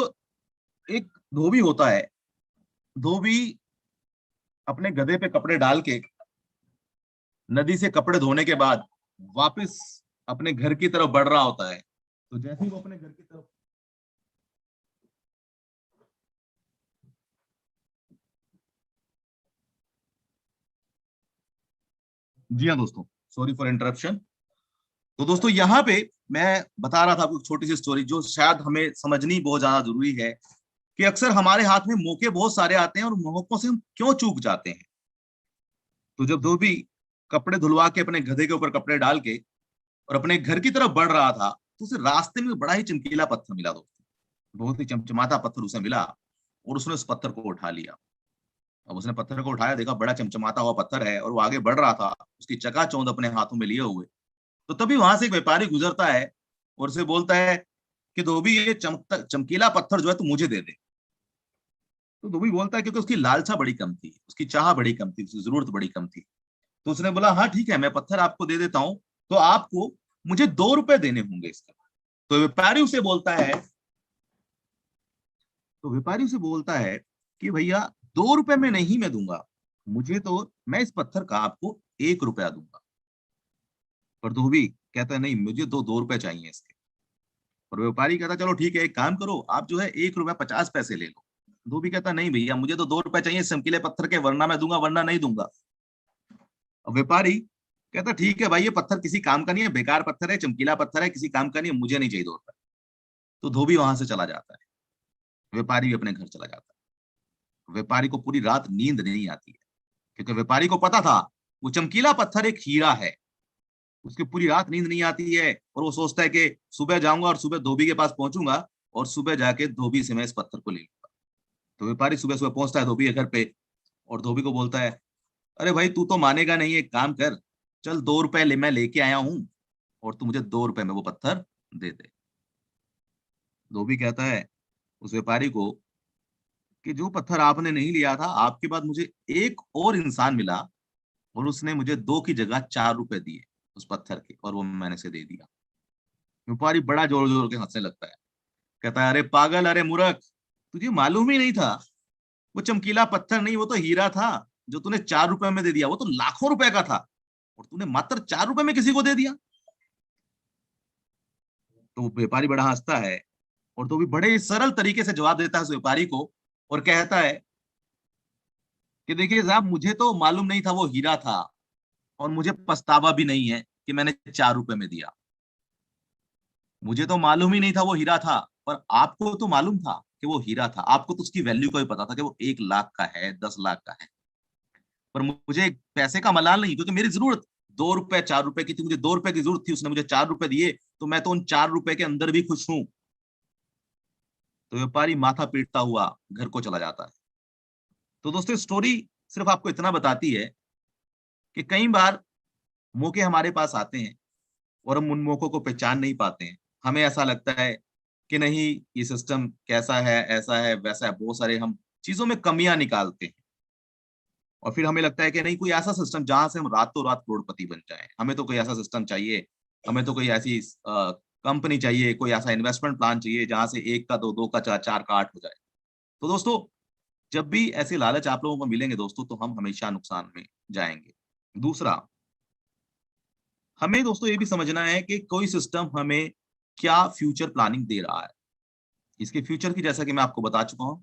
एक धोबी होता है, धोबी अपने गधे पे कपड़े डाल के नदी से कपड़े धोने के बाद वापस अपने घर की तरफ बढ़ रहा होता है। तो जैसे ही वो अपने घर की तरफ जी हाँ दोस्तों, सॉरी फॉर इंटरप्शन। तो दोस्तों यहाँ पे मैं बता रहा था आपको छोटी सी स्टोरी जो शायद हमें समझनी बहुत ज्यादा जरूरी है कि अक्सर हमारे हाथ में मौके बहुत सारे आते हैं और मौकों से हम क्यों चूक जाते हैं। तो जब धोबी कपड़े धुलवा के अपने गधे के ऊपर कपड़े डाल के और अपने घर की तरफ बढ़ रहा था तो उसे रास्ते में बड़ा ही चमकीला पत्थर मिला दोस्तों, बहुत ही चमचमाता पत्थर उसे मिला और उसने उस पत्थर को उठा लिया। अब उसने पत्थर को उठाया, देखा बड़ा चमचमाता हुआ पत्थर है और वो आगे बढ़ रहा था उसकी चकाचौंध अपने हाथों में लिए हुए। तो तभी वहां से एक व्यापारी गुजरता है और उसे बोलता है कि धोबी ये चमकीला पत्थर जो है तू मुझे दे दे। तो धोबी बोलता है क्योंकि उसकी लालसा बड़ी कम थी, उसकी चाह बड़ी कम थी, उसकी जरूरत बड़ी कम थी। तो उसने बोला हाँ ठीक है मैं पत्थर आपको दे देता हूं, तो आपको मुझे 2 रुपए देने होंगे इसका। तो व्यापारी उसे बोलता है कि भैया 2 रुपए में नहीं मैं दूंगा, मुझे तो मैं इस पत्थर का आपको 1 रुपया दूंगा। पर धोबी कहता है नहीं मुझे तो 2 रुपए चाहिए इसके। और व्यापारी कहता चलो ठीक है एक काम करो आप जो है 1 रुपया 50 पैसे ले लो। धोबी कहता नहीं भैया मुझे तो 2 रुपए चाहिए चमकीले पत्थर के, वरना मैं दूंगा वरना नहीं दूंगा। अब व्यापारी कहता ठीक है भाई ये पत्थर किसी काम का नहीं है, बेकार पत्थर है, चमकीला पत्थर है, किसी काम का नहीं है, मुझे नहीं चाहिए 2 रुपए। तो धोबी वहां से चला जाता है, व्यापारी भी अपने घर चला जाता है। व्यापारी को पूरी रात नींद नहीं आती है क्योंकि व्यापारी को पता था वो चमकीला पत्थर एक हीरा है। उसकी पूरी रात नींद नहीं आती है और वो सोचता है कि सुबह जाऊंगा और सुबह धोबी के पास पहुंचूंगा और सुबह जाके धोबी से मैं इस पत्थर को ले लूंगा। तो व्यापारी सुबह सुबह पहुंचता है धोबी के घर पे और धोबी को बोलता है अरे भाई तू तो मानेगा नहीं, एक काम कर चल 2 रुपए मैं लेके आया हूं और तू मुझे 2 रुपए में वो पत्थर दे दे। धोबी कहता है उस व्यापारी को कि जो पत्थर आपने नहीं लिया था आपके बाद मुझे एक और इंसान मिला और उसने मुझे 2 की जगह 4 रुपए दिए उस पत्थर के और वो मैंने से दे दिया। व्यापारी बड़ा जोर जोर के हंसने लगता है, कहता है अरे पागल, अरे मूर्ख, तुझे मालूम ही नहीं था वो चमकीला पत्थर नहीं वो तो हीरा था। जो तूने 4 रुपए में दे दिया वो तो लाखों रुपए का था और तूने मात्र 4 रुपए में किसी को दे दिया। तो व्यापारी बड़ा हंसता है और तो भी बड़े सरल तरीके से जवाब देता है उस व्यापारी को और कहता है कि देखिए साहब मुझे तो मालूम नहीं था वो हीरा था और मुझे पछतावा भी नहीं है कि मैंने 4 रुपए में दिया। मुझे तो मालूम ही नहीं था वो हीरा था, पर आपको तो मालूम था कि वो हीरा था, आपको तो उसकी वैल्यू का भी पता था कि वो 1 लाख का है 10 लाख का है। पर मुझे पैसे का मलाल नहीं क्योंकि मेरी जरूरत 2 रुपए 4 रुपए की थी, मुझे 2 रुपए की जरूरत थी, उसने मुझे 4 रुपए दिए तो मैं तो उन 4 रुपए के अंदर भी खुश हूं। तो व्यापारी माथा पीटता हुआ घर को चला जाता है। तो दोस्तों स्टोरी सिर्फ आपको इतना बताती है कि कई बार मौके हमारे पास आते हैं और हम उन मौकों को पहचान नहीं पाते हैं। हमें ऐसा लगता है कि नहीं ये सिस्टम कैसा है, ऐसा है वैसा है, बहुत सारे हम चीजों में कमियां निकालते हैं और फिर हमें लगता है कि नहीं कोई ऐसा सिस्टम जहां से हम रातों रात करोड़पति बन जाए। हमें तो कोई ऐसा सिस्टम चाहिए, हमें तो कोई ऐसी कंपनी चाहिए, कोई ऐसा इन्वेस्टमेंट प्लान चाहिए जहां से 1 का 2, 2 का 4, 4 का 8 हो जाए। तो दोस्तों जब भी ऐसे लालच आप लोगों को मिलेंगे दोस्तों तो हम हमेशा नुकसान में जाएंगे। दूसरा, हमें दोस्तों ये भी समझना है कि कोई सिस्टम हमें क्या फ्यूचर प्लानिंग दे रहा है। इसके फ्यूचर की जैसा कि मैं आपको बता चुका हूं,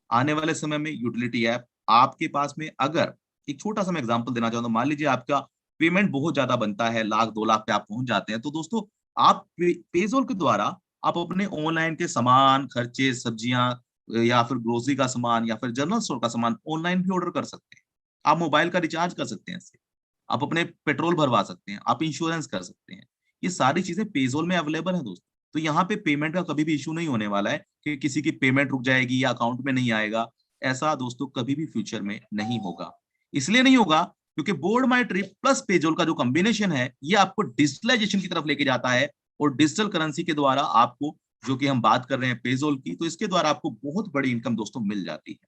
आने वाले समय में यूटिलिटी ऐप आपके पास में, अगर एक छोटा सा मैं एग्जांपल देना चाहूँ तो मान लीजिए आपका पेमेंट बहुत ज्यादा बनता है, 1 लाख 2 लाख पे आप पहुंच जाते हैं, तो दोस्तों आप पेजोल के द्वारा आप अपने ऑनलाइन के सामान, खर्चे, सब्जियां या फिर ग्रोसरी का सामान या फिर जनरल स्टोर का सामान ऑनलाइन भी ऑर्डर कर सकते हैं। आप मोबाइल का रिचार्ज कर सकते हैं इससे, आप अपने पेट्रोल भरवा सकते हैं, आप इंश्योरेंस कर सकते हैं। ये सारी चीजें पेजोल में अवेलेबल है दोस्तों। तो यहाँ पे पेमेंट का कभी भी इश्यू नहीं होने वाला है कि किसी की पेमेंट रुक जाएगी या अकाउंट में नहीं आएगा। ऐसा दोस्तों कभी भी फ्यूचर में नहीं होगा। इसलिए नहीं होगा क्योंकि बोर्ड माई ट्रिप प्लस पेजोल का जो कॉम्बिनेशन है ये आपको डिजिटलाइजेशन की तरफ लेके जाता है, और डिजिटल करेंसी के द्वारा आपको, जो कि हम बात कर रहे हैं पेजोल की, तो इसके द्वारा आपको बहुत बड़ी इनकम दोस्तों मिल जाती है।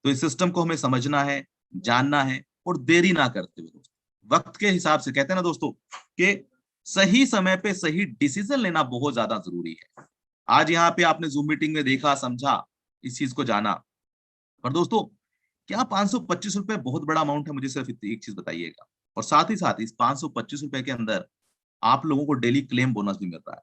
तो इस सिस्टम को हमें समझना है, जानना है, और देरी ना करते हुए दोस्तों वक्त के हिसाब से, कहते हैं ना दोस्तों कि सही समय पे सही डिसीजन लेना बहुत ज्यादा जरूरी है। आज यहाँ पे आपने जूम मीटिंग में देखा, समझा, इस चीज को जाना, पर दोस्तों क्या 525 रुपए बहुत बड़ा अमाउंट है? मुझे सिर्फ एक चीज बताइएगा। और साथ ही साथ इस 525 रुपए के अंदर आप लोगों को डेली क्लेम बोनस भी मिल रहा है।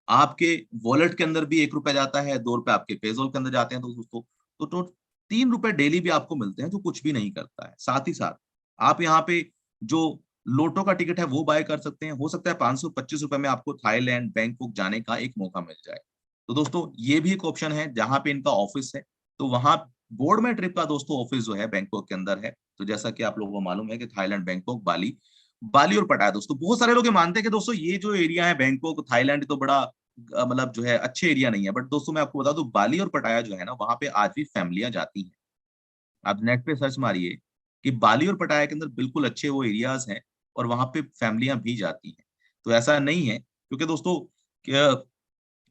आपके वॉलेट के अंदर भी 1 रुपया जाता है, 2 रुपए आपके पेजोल के अंदर जाते हैं दोस्तों। तो 3 रुपए डेली भी आपको मिलते हैं, जो कुछ भी नहीं करता है। साथ ही साथ आप यहाँ पे जो लोटो का टिकट है वो बाय कर सकते हैं। हो सकता है 525 रुपए में आपको थाईलैंड, बैंकॉक जाने का एक मौका मिल जाए। तो दोस्तों ये भी एक ऑप्शन है जहां पे इनका ऑफिस है। तो वहां बोर्ड में ट्रिप का दोस्तों ऑफिस जो है बैंकॉक के अंदर है। तो जैसा कि आप लोगों को मालूम है कि थाईलैंड, बैंकॉक, बाली, बाली और पटाया दोस्तों, बहुत सारे लोग ये मानते हैं कि दोस्तों ये जो एरिया है बैंकॉक, थाईलैंड, तो बड़ा मतलब जो है अच्छे एरिया नहीं है। बट दोस्तों मैं आपको बता दूं, बाली और पटाया जो है ना, वहां पे आज भी फैमिलियां जाती हैं। आप नेट पे सर्च मारिए कि बाली और पटाया के अंदर बिल्कुल अच्छे वो एरियाज हैं, और वहां पे फैमिलियां भी जाती हैं। तो ऐसा नहीं है, क्योंकि दोस्तों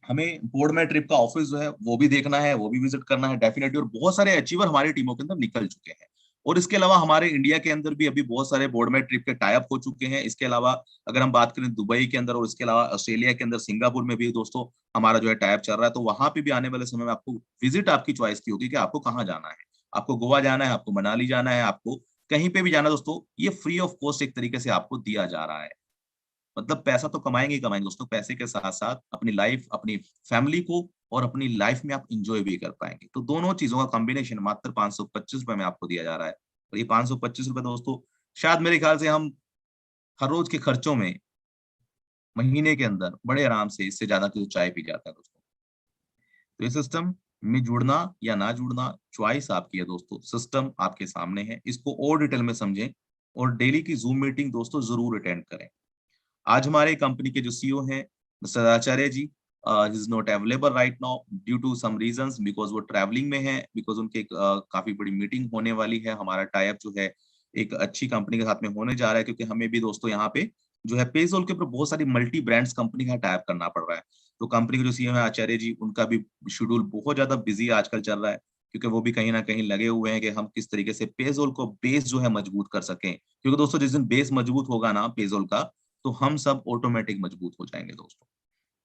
हमें बोर्ड में ट्रिप का ऑफिस जो है वो भी देखना है, वो भी विजिट करना है डेफिनेटली। और बहुत सारे अचीवर हमारी टीमों के अंदर निकल चुके हैं। और इसके अलावा हमारे इंडिया के अंदर भी अभी बहुत सारे बोर्ड में ट्रिप के टाई अप हो चुके हैं। इसके अलावा अगर हम बात करें दुबई के अंदर, और इसके अलावा ऑस्ट्रेलिया के अंदर, सिंगापुर में भी दोस्तों हमारा जो है टाई अप चल रहा है। तो वहां पे भी आने वाले समय में आपको विजिट आपकी चॉइस की होगी कि आपको कहाँ जाना है। आपको गोवा जाना है, आपको मनाली जाना है, आपको कहीं पे भी जाना है दोस्तों, ये फ्री ऑफ कॉस्ट एक तरीके से आपको दिया जा रहा है। मतलब पैसा तो कमाएंगे ही कमाएंगे दोस्तों, पैसे के साथ साथ अपनी लाइफ, अपनी फैमिली को और अपनी लाइफ में आप इंजॉय भी कर पाएंगे। तो दोनों चीजों का कॉम्बिनेशन मात्र 525 रुपए में आपको दिया जा रहा है। और ये 525 रुपए दोस्तों शायद मेरे ख्याल से हम हर रोज के खर्चों में महीने के अंदर बड़े आराम से इससे ज्यादा की चाय पी जाता है दोस्तों। तो ये सिस्टम में जुड़ना या ना जुड़ना चॉइस आपकी है दोस्तों। सिस्टम आपके सामने है, इसको और डिटेल में समझें, और डेली की जूम मीटिंग दोस्तों जरूर अटेंड करें। आज हमारे कंपनी के जो सीईओ हैं mister Acharya ji, is not available right now due to some reasons, because वो ट्रैवलिंग में है, बिकॉज उनके काफी बड़ी मीटिंग होने वाली है। हमारा टाई अप जो है एक अच्छी कंपनी के साथ में होने जा रहा है, क्योंकि हमें भी दोस्तों यहाँ पे जो है पेजोल के ऊपर बहुत सारी मल्टी ब्रांड्स कंपनी का टाई अप करना पड़ रहा है। तो कंपनी के जो सीईओ है आचार्य जी, उनका भी शेड्यूल बहुत ज्यादा बिजी आजकल चल रहा है, क्योंकि वो भी कहीं ना कहीं लगे हुए हैं कि हम किस तरीके से पेजोल को बेस जो है मजबूत कर सकें। क्योंकि दोस्तों जिस दिन बेस मजबूत होगा ना पेजोल का, तो हम सब ऑटोमेटिक मजबूत हो जाएंगे दोस्तों।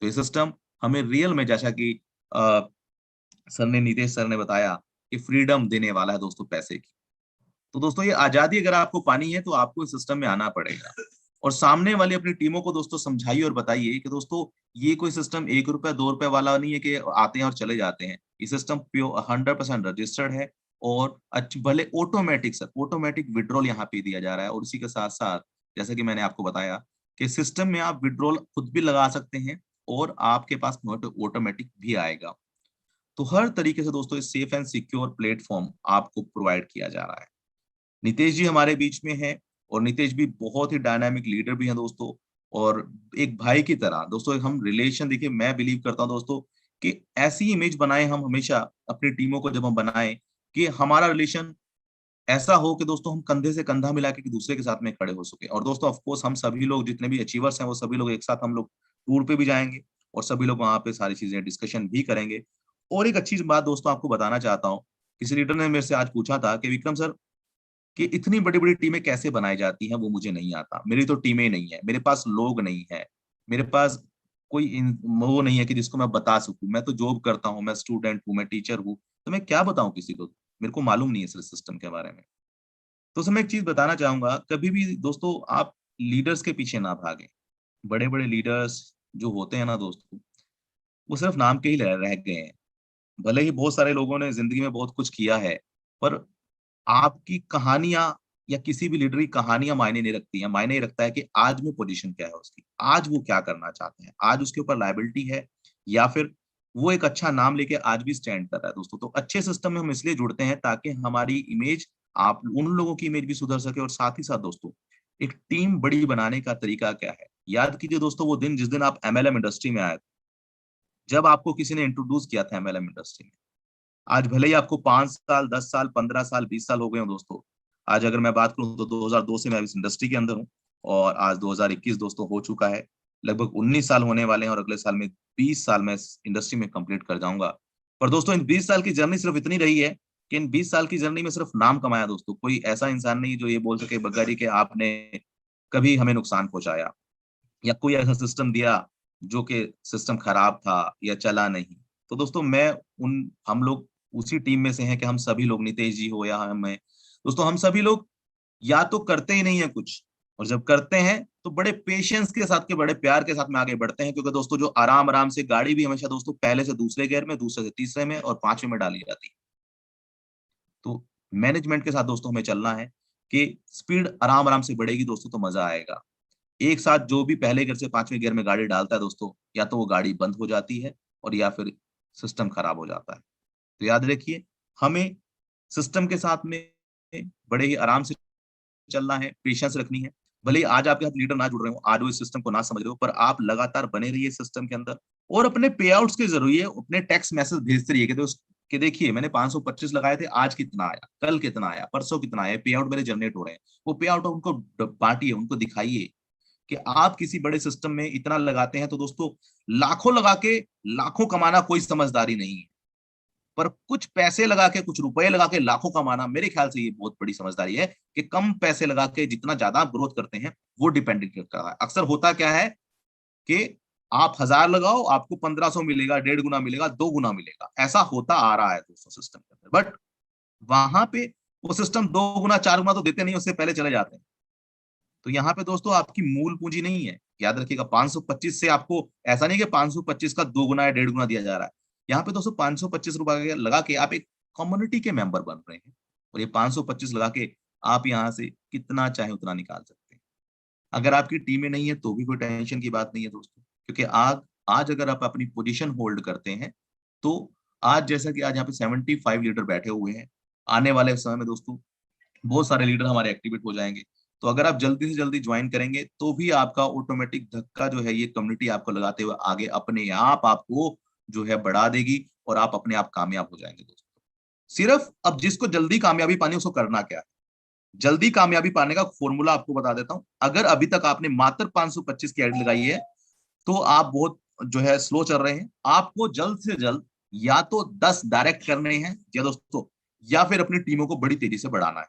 तो ये सिस्टम हमें रियल में, जैसा कि सर ने, नीतीश सर ने बताया, कि फ्रीडम देने वाला है दोस्तों पैसे की। तो दोस्तों ये आजादी अगर आपको पानी है तो आपको इस सिस्टम में आना पड़ेगा। और सामने वाली अपनी टीमों को दोस्तों समझाइए और बताइए कि दोस्तों ये कोई सिस्टम 1 रुपया 2 रुपए वाला नहीं है कि आते हैं और चले जाते हैं। ये सिस्टम प्योर 100% रजिस्टर्ड है, और अच्छी भले ऑटोमेटिक, सर ऑटोमेटिक विड्रॉल यहाँ पे दिया जा रहा है। और उसी के साथ साथ जैसा कि मैंने आपको बताया कि सिस्टम में आप विड्रॉल खुद भी लगा सकते हैं, और आपके पास ऑटोमेटिक भी आएगा। तो हर तरीके से दोस्तों इस सेफ एंड सिक्योर प्लेटफॉर्म आपको प्रोवाइड किया जा रहा है। नितेश जी हमारे बीच में है, और नितेश भी बहुत ही डायनामिक लीडर भी हैं दोस्तों, और एक भाई की तरह दोस्तों हम रिलेशन, देखिए मैं बिलीव करता हूं दोस्तों कि ऐसी इमेज बनाए हम हमेशा अपनी टीमों को, जब हम बनाए कि हमारा रिलेशन ऐसा हो कि दोस्तों हम कंधे से कंधा मिला के दूसरे के साथ में खड़े हो सके। और दोस्तों ऑफ कोर्स हम सभी लोग जितने भी अचीवर्स हैं वो सभी लोग एक साथ हम लोग टूर पे भी जाएंगे, और सभी लोग वहां पे सारी चीजें डिस्कशन भी करेंगे। और एक अच्छी बात दोस्तों आपको बताना चाहता हूँ, किसी लीडर ने मेरे से आज पूछा था कि विक्रम सर, कि इतनी बड़ी बड़ी टीमें कैसे बनाई जाती हैं, वो मुझे नहीं आता, मेरी तो टीमें नहीं है, मेरे पास लोग नहीं है, मेरे पास कोई वो नहीं है कि जिसको मैं बता सकूं। मैं तो जॉब करता हूँ, मैं स्टूडेंट हूँ, मैं टीचर हूँ, तो मैं क्या बताऊं किसी को? मेरे को मालूम नहीं है इस सिस्टम के बारे में। तो उसमें एक चीज बताना चाहूंगा, कभी भी दोस्तों आप लीडर्स के पीछे ना भागे। बड़े बड़े लीडर्स जो होते हैं ना दोस्तों, वो सिर्फ नाम के ही रह गए हैं। भले ही बहुत सारे लोगों ने जिंदगी में बहुत कुछ किया है, पर आपकी कहानियां या किसी भी लीडर की कहानियां मायने नहीं रखती हैं, मायने रखता है कि आज में पोजीशन क्या है उसकी, आज वो क्या करना चाहते हैं, आज उसके ऊपर लायबिलिटी है, या फिर वो एक अच्छा नाम लेके आज भी स्टैंड कर रहा है दोस्तों। तो अच्छे सिस्टम में हम इसलिए जुड़ते हैं ताकि हमारी इमेज, आप उन लोगों की इमेज भी सुधर सके, और साथ ही साथ दोस्तों एक टीम बड़ी बनाने का तरीका क्या है। याद कीजिए दोस्तों वो दिन जिस दिन आप एमएलएम इंडस्ट्री में आए, जब आपको किसी ने इंट्रोड्यूस किया था एमएलएम इंडस्ट्री में। आज भले ही आपको 5 साल, 10 साल, 15 साल, 20 साल हो गए हो दोस्तों, आज अगर मैं बात करूं तो 2002 से मैं इस इंडस्ट्री के अंदर हूं, और आज 2021 दोस्तों हो चुका है, लगभग 19 साल होने वाले हैं, और अगले साल में 20 साल मैं इस इंडस्ट्री में कंप्लीट कर जाऊंगा। पर दोस्तों इन 20 साल की जर्नी सिर्फ इतनी रही है कि इन 20 साल की जर्नी में सिर्फ नाम कमाया दोस्तों। कोई ऐसा इंसान नहीं जो ये बोल सके बग्गा जी कि आपने कभी हमें नुकसान पहुंचाया, या कोई ऐसा सिस्टम दिया जो कि सिस्टम खराब था या चला नहीं। तो दोस्तों मैं उन हम लोग उसी टीम में से हैं कि हम सभी लोग, नितेश जी हो या मैं, दोस्तों हम सभी लोग या तो करते ही नहीं है कुछ, और जब करते हैं तो बड़े पेशेंस के साथ, के बड़े प्यार के साथ में आगे बढ़ते हैं। क्योंकि दोस्तों जो आराम आराम से गाड़ी भी हमेशा दोस्तों पहले से दूसरे गियर में, दूसरे से तीसरे में, और पांचवें में डाली जाती है। तो मैनेजमेंट के साथ दोस्तों हमें चलना है कि स्पीड आराम आराम से बढ़ेगी दोस्तों, तो मजा आएगा। एक साथ जो भी पहले गियर से पांचवें गियर में गाड़ी डालता है दोस्तों, या तो वो गाड़ी बंद हो जाती है, और या फिर सिस्टम खराब हो जाता है। तो याद रखिए, हमें सिस्टम के साथ में बड़े ही आराम से चलना है, पेशेंस रखनी है। भले ही आज आपके साथ लीडर ना जुड़ रहे हो, आज वो इस सिस्टम को ना समझ रहे हो, पर आप लगातार बने रहिए सिस्टम के अंदर, और अपने पे आउट्स के जरिए अपने टैक्स मैसेज भेजते रहिए कि देखिए मैंने 525 लगाए थे, आज कितना आया, कल कितना आया, परसों कितना आया, पे आउट मेरे जनरेट हो रहे हैं। वो पे आउट उनको बांटिए, उनको दिखाइए कि आप किसी बड़े सिस्टम में इतना लगाते हैं। तो दोस्तों लाखों लगा के लाखों कमाना कोई समझदारी नहीं है, पर कुछ पैसे लगा के, कुछ रुपए लगा के लाखों कमाना, मेरे ख्याल से ये बहुत बड़ी समझदारी है। कि कम पैसे लगा के जितना ज्यादा आप ग्रोथ करते हैं, वो डिपेंडेंट करता है। अक्सर होता क्या है कि आप 1000 लगाओ, आपको 1500 मिलेगा, 1.5 गुना मिलेगा, 2 गुना मिलेगा, ऐसा होता आ रहा है दोस्तों सिस्टम के अंदर। बट वहां पे वो सिस्टम 2 गुना 4 गुना तो देते नहीं, उससे पहले चले जाते हैं। तो यहाँ पे दोस्तों आपकी मूल पूंजी नहीं है, याद रखिएगा। 525 से आपको ऐसा नहीं कि 525 का 2 गुना या 1.5 गुना दिया जा रहा है। यहाँ पे दोस्तों 525 रुपए लगा के आप एक कम्युनिटी के मेंबर बन रहे हैं, और ये 525 लगा के आप यहाँ से कितना चाहे उतना निकाल सकते हैं। अगर आपकी टीमें नहीं है तो भी कोई टेंशन की बात नहीं है दोस्तों, क्योंकि आज अगर आप अपनी पोजीशन होल्ड करते हैं, तो आज जैसा कि आज यहाँ पे 75 लीडर बैठे हुए हैं, आने वाले समय में दोस्तों बहुत सारे लीडर हमारे एक्टिवेट हो जाएंगे। तो अगर आप जल्दी से जल्दी ज्वाइन करेंगे, तो भी आपका ऑटोमेटिक धक्का जो है, ये कम्युनिटी आपको लगाते हुए आगे अपने आप आपको जो है बढ़ा देगी, और आप अपने आप कामयाब हो जाएंगे दोस्तों। सिर्फ अब जिसको जल्दी कामयाबी पानी है, उसको करना क्या है। जल्दी कामयाबी पाने का फॉर्मूला आपको बता देता हूं। अगर अभी तक आपने मात्र 525 की एड लगाई है, तो आप बहुत जो है स्लो चल रहे हैं। आपको जल्द से जल्द या तो 10 डायरेक्ट करने हैं या दोस्तों, या फिर अपनी टीमों को बड़ी तेजी से बढ़ाना है।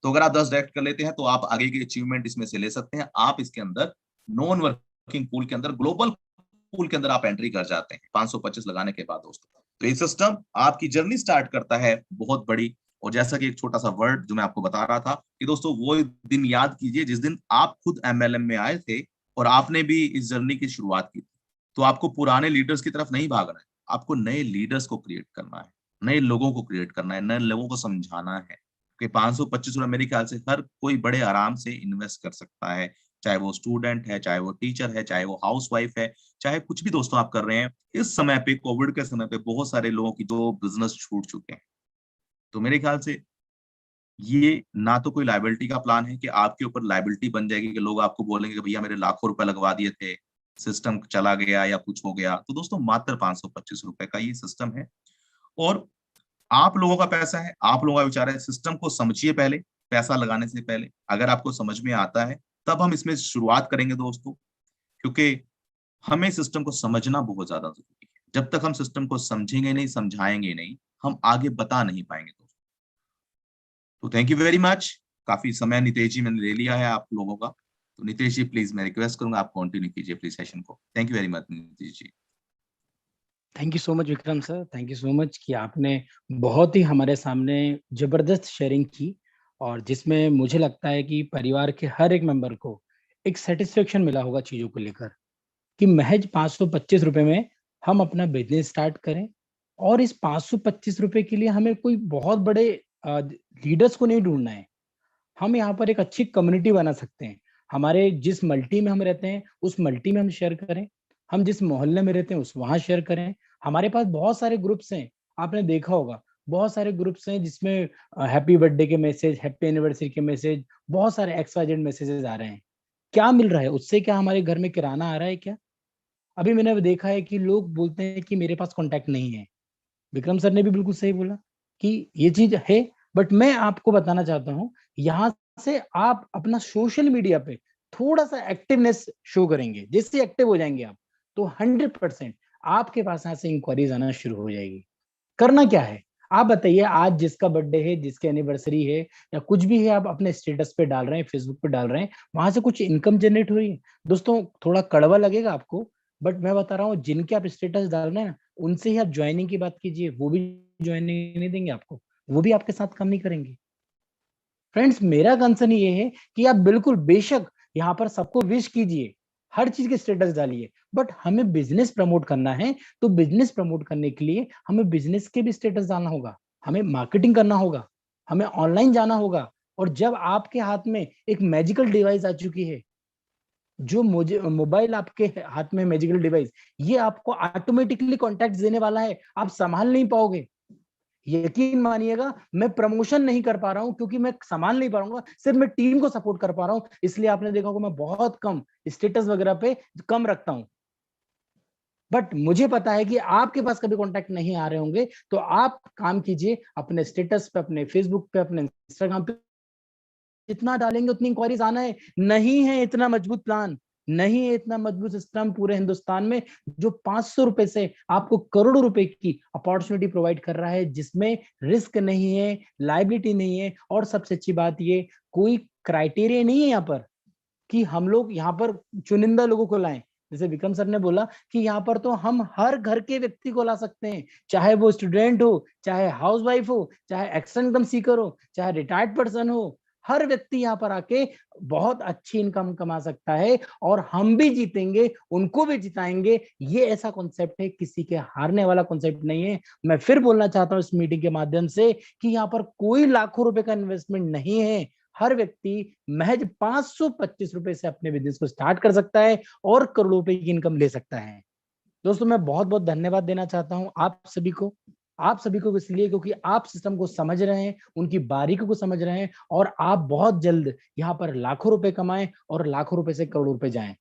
तो अगर आप 10 डायरेक्ट कर लेते हैं, तो आप आगे की अचीवमेंट इसमें से ले सकते हैं। आप इसके अंदर नॉन वर्किंग पूल के अंदर, ग्लोबल पूल के अंदर आप एंट्री कर जाते हैं 525 लगाने के बाद दोस्तों। तो ये सिस्टम आपकी जर्नी स्टार्ट करता है बहुत बड़ी। और जैसा कि एक छोटा सा वर्ड जो मैं आपको बता रहा था कि दोस्तों, वो दिन याद कीजिए जिस दिन आप खुद एमएलएम में आए थे, और आपने भी इस जर्नी की शुरुआत की थी। तो आपको पुराने लीडर्स की तरफ नहीं भागना है, आपको नए लीडर्स को क्रिएट करना है, नए लोगों को क्रिएट करना है, नए लोगों को समझाना है कि 525 रुपए मेरे ख्याल से हर कोई बड़े आराम से इन्वेस्ट कर सकता है। चाहे वो स्टूडेंट है, चाहे वो टीचर है, चाहे वो हाउस वाइफ है, चाहे कुछ भी दोस्तों आप कर रहे हैं। इस समय पे, कोविड के समय पे, बहुत सारे लोगों की जो बिजनेस छूट चुके हैं। तो मेरे ख्याल से ये ना तो कोई लायबिलिटी का प्लान है कि आपके ऊपर लायबिलिटी बन जाएगी कि लोग आपको बोलेंगे कि भैया मेरे लाखों रुपए लगवा दिए थे, सिस्टम चला गया या कुछ हो गया। तो दोस्तों मात्र 525 रुपए का ये सिस्टम है, और आप लोगों का पैसा है, आप लोगों का विचार है। सिस्टम को समझिए पहले, पैसा लगाने से पहले। अगर आपको समझ में आता है, तब हम इसमें शुरुआत करेंगे दोस्तों, क्योंकि हमें सिस्टम को समझना बहुत ज्यादा जरूरी है। जब तक हम सिस्टम को समझेंगे नहीं, समझाएंगे नहीं, हम आगे बता नहीं पाएंगे दोस्तों। तो थैंक यू वेरी मच। काफी समय नितेश जी मैंने ले लिया है आप लोगों का। तो नितेश जी प्लीज, मैं रिक्वेस्ट करूंगा आप कंटिन्यू कीजिए प्लीज सेशन को। Thank you very much Nitesh ji. Thank you so much Vikram sir, thank you so much कि आपने बहुत ही हमारे सामने जबरदस्त शेयरिंग की, और जिसमें मुझे लगता है कि परिवार के हर एक मेंबर को एक सेटिस्फेक्शन मिला होगा चीजों को लेकर, कि महज 525 रुपए में हम अपना बिजनेस स्टार्ट करें। और इस 525 रुपए के लिए हमें कोई बहुत बड़े लीडर्स को नहीं ढूंढना है, हम यहाँ पर एक अच्छी कम्युनिटी बना सकते हैं। हमारे जिस मल्टी में हम रहते हैं उस मल्टी में हम शेयर करें, हम जिस मोहल्ले में रहते हैं उस वहां शेयर करें। हमारे पास बहुत सारे ग्रुप्स हैं, आपने देखा होगा बहुत सारे ग्रुप्स हैं जिसमें हैप्पी बर्थडे के मैसेज, हैप्पी एनिवर्सरी के मैसेज, बहुत सारे XYZ मैसेजेस आ रहे हैं। क्या मिल रहा है उससे? क्या हमारे घर में किराना आ रहा है क्या? अभी मैंने देखा है कि लोग बोलते हैं कि मेरे पास कांटेक्ट नहीं है। विक्रम सर ने भी बिल्कुल सही बोला कि ये चीज है। बट मैं आपको बताना चाहता हूँ, यहाँ से आप अपना सोशल मीडिया पे थोड़ा सा एक्टिवनेस शो करेंगे, जिससे एक्टिव हो जाएंगे आप, तो 100% आपके पास यहाँ से इंक्वायरीज आना शुरू हो जाएगी। करना क्या है आप बताइए? आज जिसका बर्थडे है, जिसकी एनिवर्सरी है या कुछ भी है, आप अपने स्टेटस पे डाल रहे हैं, फेसबुक पे डाल रहे हैं, वहां से कुछ इनकम जनरेट हो रही है। दोस्तों थोड़ा कड़वा लगेगा आपको, बट मैं बता रहा हूँ, जिनके आप स्टेटस डाल रहे हैं ना, उनसे ही आप ज्वाइनिंग की बात कीजिए, वो भी ज्वाइनिंग नहीं देंगे आपको, वो भी आपके साथ काम नहीं करेंगे। फ्रेंड्स, मेरा कंसर्न ये है कि आप बिल्कुल बेशक यहाँ पर सबको विश कीजिए, हर चीज के स्टेटस डालिए, बट हमें बिजनेस प्रमोट करना है। तो बिजनेस प्रमोट करने के लिए हमें बिजनेस के भी स्टेटस डालना होगा, हमें मार्केटिंग करना होगा, हमें ऑनलाइन जाना होगा। और जब आपके हाथ में एक मैजिकल डिवाइस आ चुकी है, जो मुझे मोबाइल आपके हाथ में मैजिकल डिवाइस, ये आपको ऑटोमेटिकली कॉन्टैक्ट देने वाला है, आप संभाल नहीं पाओगे। यकीन मानिएगा, मैं प्रमोशन नहीं कर पा रहा हूं क्योंकि मैं संभाल नहीं पा रहा हूँ, सिर्फ मैं टीम को सपोर्ट कर पा रहा हूं। इसलिए आपने देखा होगा मैं बहुत कम स्टेटस वगैरह पे कम रखता हूं। बट मुझे पता है कि आपके पास कभी कॉन्टैक्ट नहीं आ रहे होंगे, तो आप काम कीजिए अपने स्टेटस पे, अपने फेसबुक पे, अपने इंस्टाग्राम पे, जितना डालेंगे उतनी इंक्वायरीज आना है। नहीं है इतना मजबूत प्लान, नहीं है इतना मजबूत सिस्टम पूरे हिंदुस्तान में, जो 500 रुपए से आपको करोड़ों रुपए की अपॉर्चुनिटी प्रोवाइड कर रहा है, जिसमें रिस्क नहीं है, लाइबिलिटी नहीं है, और सबसे अच्छी बात ये, कोई क्राइटेरिया नहीं है यहाँ पर कि हम लोग यहाँ पर चुनिंदा लोगों को लाएं। जैसे विक्रम सर ने बोला कि यहाँ पर तो हम हर घर के व्यक्ति को ला सकते हैं, चाहे वो स्टूडेंट हो, चाहे हाउस वाइफ हो, चाहे एक्सटर्नल इनकम सीकर हो, चाहे रिटायर्ड पर्सन हो, हर व्यक्ति यहाँ पर आके बहुत अच्छी इनकम कमा सकता है, और हम भी जीतेंगे, उनको भी जिताएंगे। ये ऐसा कॉन्सेप्ट है, किसी के हारने वाला कॉन्सेप्ट नहीं है। मैं फिर बोलना चाहता हूँ इस मीटिंग के माध्यम से कि यहाँ पर कोई लाखों रुपए का इन्वेस्टमेंट नहीं है। हर व्यक्ति महज 525 रुपए से अपने बिजनेस को स्टार्ट कर सकता है और करोड़ों रुपए की इनकम ले सकता है। दोस्तों मैं बहुत बहुत धन्यवाद देना चाहता हूं आप सभी को इसलिए क्योंकि आप सिस्टम को समझ रहे हैं, उनकी बारीकी को समझ रहे हैं, और आप बहुत जल्द यहाँ पर लाखों रुपए कमाएं और लाखों रुपए से करोड़ों रुपए जाएं।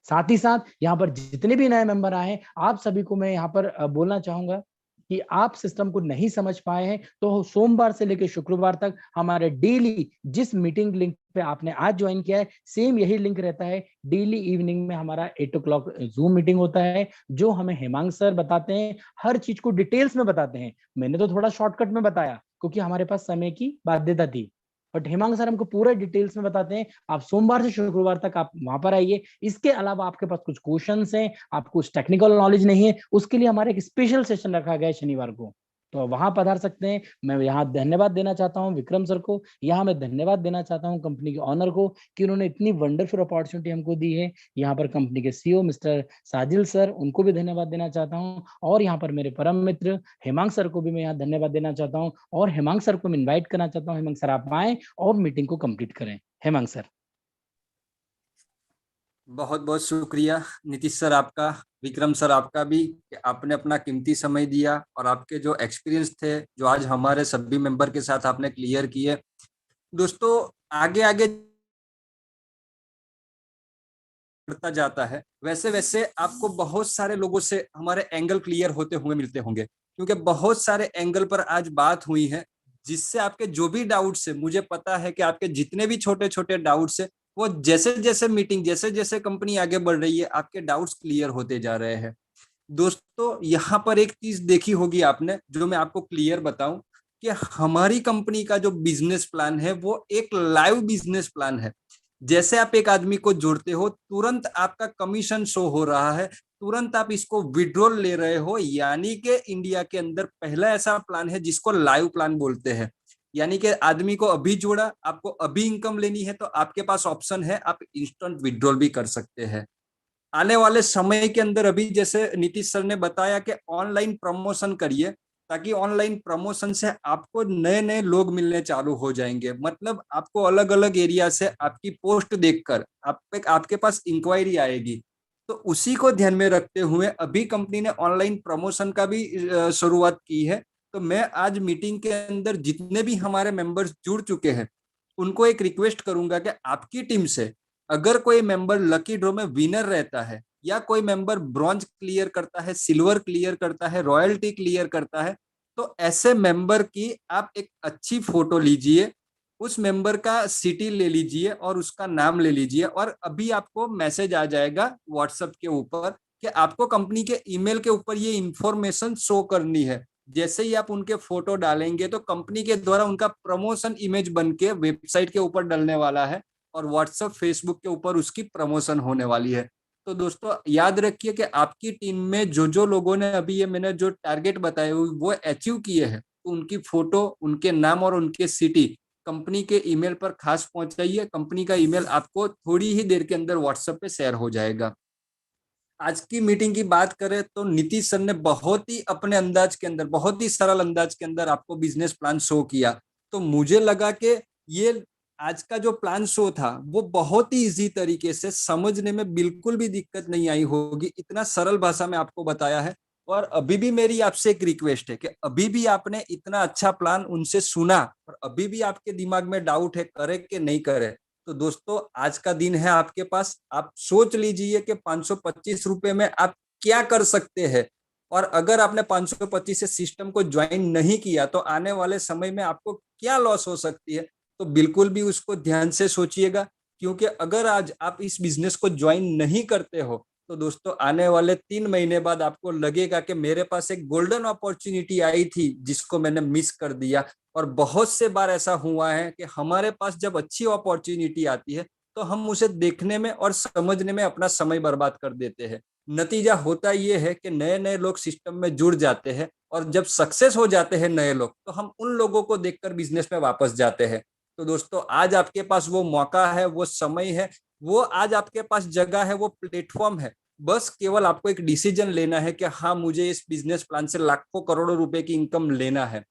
साथ ही साथ यहाँ पर जितने भी नए मेंबर आए, आप सभी को मैं यहाँ पर बोलना चाहूंगा कि आप सिस्टम को नहीं समझ पाए हैं तो सोमवार से लेकर शुक्रवार तक हमारे डेली जिस मीटिंग लिंक पे आपने आज ज्वाइन किया है, सेम यही लिंक रहता है। डेली इवनिंग में हमारा 8 o'clock जूम मीटिंग होता है, जो हमें हेमांग सर बताते हैं, हर चीज को डिटेल्स में बताते हैं। मैंने तो थोड़ा शॉर्टकट में बताया क्योंकि हमारे पास समय की बाध्यता थी, बट हेमांग सर हमको पूरा डिटेल्स में बताते हैं। आप सोमवार से शुक्रवार तक आप वहां पर आइए। इसके अलावा आपके पास कुछ क्वेश्चंस हैं, आपको कुछ टेक्निकल नॉलेज नहीं है, उसके लिए हमारा एक स्पेशल सेशन रखा गया है शनिवार को, तो वहां पधार सकते हैं। मैं यहाँ धन्यवाद देना चाहता हूँ विक्रम सर को, यहाँ मैं धन्यवाद देना चाहता हूँ कंपनी के ऑनर को कि उन्होंने इतनी वंडरफुल अपॉर्चुनिटी हमको दी है। यहाँ पर कंपनी के CEO मिस्टर साजिल सर, उनको भी धन्यवाद देना चाहता हूँ, और यहाँ पर मेरे परम मित्र हेमांग सर को भी मैं यहाँ धन्यवाद देना चाहता हूँ, और हेमांग सर को मैं इन्वाइट करना चाहता हूँ, हेमांग सर आप आए और मीटिंग को कंप्लीट करें। हेमांग सर। बहुत बहुत शुक्रिया नीतीश सर आपका, विक्रम सर आपका भी, कि आपने अपना कीमती समय दिया और आपके जो एक्सपीरियंस थे जो आज हमारे सभी मेंबर के साथ आपने क्लियर किए। दोस्तों आगे आगे बढ़ता जाता है वैसे वैसे आपको बहुत सारे लोगों से हमारे एंगल क्लियर होते हुए मिलते होंगे, क्योंकि बहुत सारे एंगल पर आज बात हुई है, जिससे आपके जो भी डाउट्स है, मुझे पता है कि आपके जितने भी छोटे छोटे डाउट्स है, वो जैसे जैसे मीटिंग, जैसे जैसे कंपनी आगे बढ़ रही है, आपके डाउट्स क्लियर होते जा रहे हैं। दोस्तों यहाँ पर एक चीज देखी होगी आपने, जो मैं आपको क्लियर बताऊं, कि हमारी कंपनी का जो बिजनेस प्लान है वो एक लाइव बिजनेस प्लान है। जैसे आप एक आदमी को जोड़ते हो, तुरंत आपका कमीशन शो हो रहा है, तुरंत आप इसको विड्रॉल ले रहे हो। यानी कि इंडिया के अंदर पहला ऐसा प्लान है जिसको लाइव प्लान बोलते हैं। यानी कि आदमी को अभी जोड़ा, आपको अभी इनकम लेनी है, तो आपके पास ऑप्शन है, आप इंस्टेंट विड्रॉल भी कर सकते हैं। आने वाले समय के अंदर, अभी जैसे नीतीश सर ने बताया कि ऑनलाइन प्रमोशन करिए, ताकि ऑनलाइन प्रमोशन से आपको नए नए लोग मिलने चालू हो जाएंगे। मतलब आपको अलग अलग एरिया से आपकी पोस्ट देखकर आपके पास इंक्वायरी आएगी। तो उसी को ध्यान में रखते हुए अभी कंपनी ने ऑनलाइन प्रमोशन का भी शुरुआत की है। तो मैं आज मीटिंग के अंदर जितने भी हमारे मेंबर्स जुड़ चुके हैं उनको एक रिक्वेस्ट करूंगा कि आपकी टीम से अगर कोई मेंबर लकी ड्रॉ में विनर रहता है या कोई मेंबर ब्रॉन्ज क्लियर करता है, सिल्वर क्लियर करता है, रॉयल्टी क्लियर करता है, तो ऐसे मेंबर की आप एक अच्छी फोटो लीजिए, उस मेंबर का सिटी ले लीजिए और उसका नाम ले लीजिए और अभी आपको मैसेज आ जाएगा व्हाट्सएप के ऊपर कि आपको कंपनी के ईमेल के ऊपर ये इंफॉर्मेशन शो करनी है। जैसे ही आप उनके फोटो डालेंगे तो कंपनी के द्वारा उनका प्रमोशन इमेज बन के वेबसाइट के ऊपर डलने वाला है और व्हाट्सएप फेसबुक के ऊपर उसकी प्रमोशन होने वाली है। तो दोस्तों याद रखिए कि आपकी टीम में जो जो लोगों ने अभी ये मैंने जो टारगेट बताए वो अचीव किए हैं तो उनकी फोटो, उनके नाम और उनके सिटी कंपनी के ईमेल पर खास पहुंचाइए। कंपनी का ईमेल आपको थोड़ी ही देर के अंदर व्हाट्सएप पे शेयर हो जाएगा। आज की मीटिंग की बात करें तो नीतीश सर ने बहुत ही अपने अंदाज के अंदर, बहुत ही सरल अंदाज के अंदर आपको बिजनेस प्लान शो किया। तो मुझे लगा कि ये आज का जो प्लान शो था वो बहुत ही इजी तरीके से समझने में बिल्कुल भी दिक्कत नहीं आई होगी, इतना सरल भाषा में आपको बताया है। और अभी भी मेरी आपसे एक रिक्वेस्ट है कि अभी भी आपने इतना अच्छा प्लान उनसे सुना और अभी भी आपके दिमाग में डाउट है करे कि नहीं करे, तो दोस्तों आज का दिन है आपके पास। आप सोच लीजिए कि 525 रुपए में आप क्या कर सकते हैं। और अगर आपने 525 से सिस्टम को ज्वाइन नहीं किया तो आने वाले समय में आपको क्या लॉस हो सकती है, तो बिल्कुल भी उसको ध्यान से सोचिएगा। क्योंकि अगर आज आप इस बिजनेस को ज्वाइन नहीं करते हो तो दोस्तों आने वाले 3 महीने बाद आपको लगेगा कि मेरे पास एक गोल्डन अपॉर्चुनिटी आई थी जिसको मैंने मिस कर दिया। और बहुत से बार ऐसा हुआ है कि हमारे पास जब अच्छी अपॉर्चुनिटी आती है तो हम उसे देखने में और समझने में अपना समय बर्बाद कर देते हैं। नतीजा होता यह है कि नए नए लोग सिस्टम में जुड़ जाते हैं और जब सक्सेस हो जाते हैं नए लोग तो हम उन लोगों को देखकर बिजनेस में वापस जाते हैं। तो दोस्तों आज आपके पास वो मौका है, वो समय है, वो आज आपके पास जगह है, वो प्लेटफॉर्म है। बस केवल आपको एक डिसीजन लेना है कि हाँ मुझे इस बिजनेस प्लान से लाखों करोड़ों रुपए की इनकम लेना है।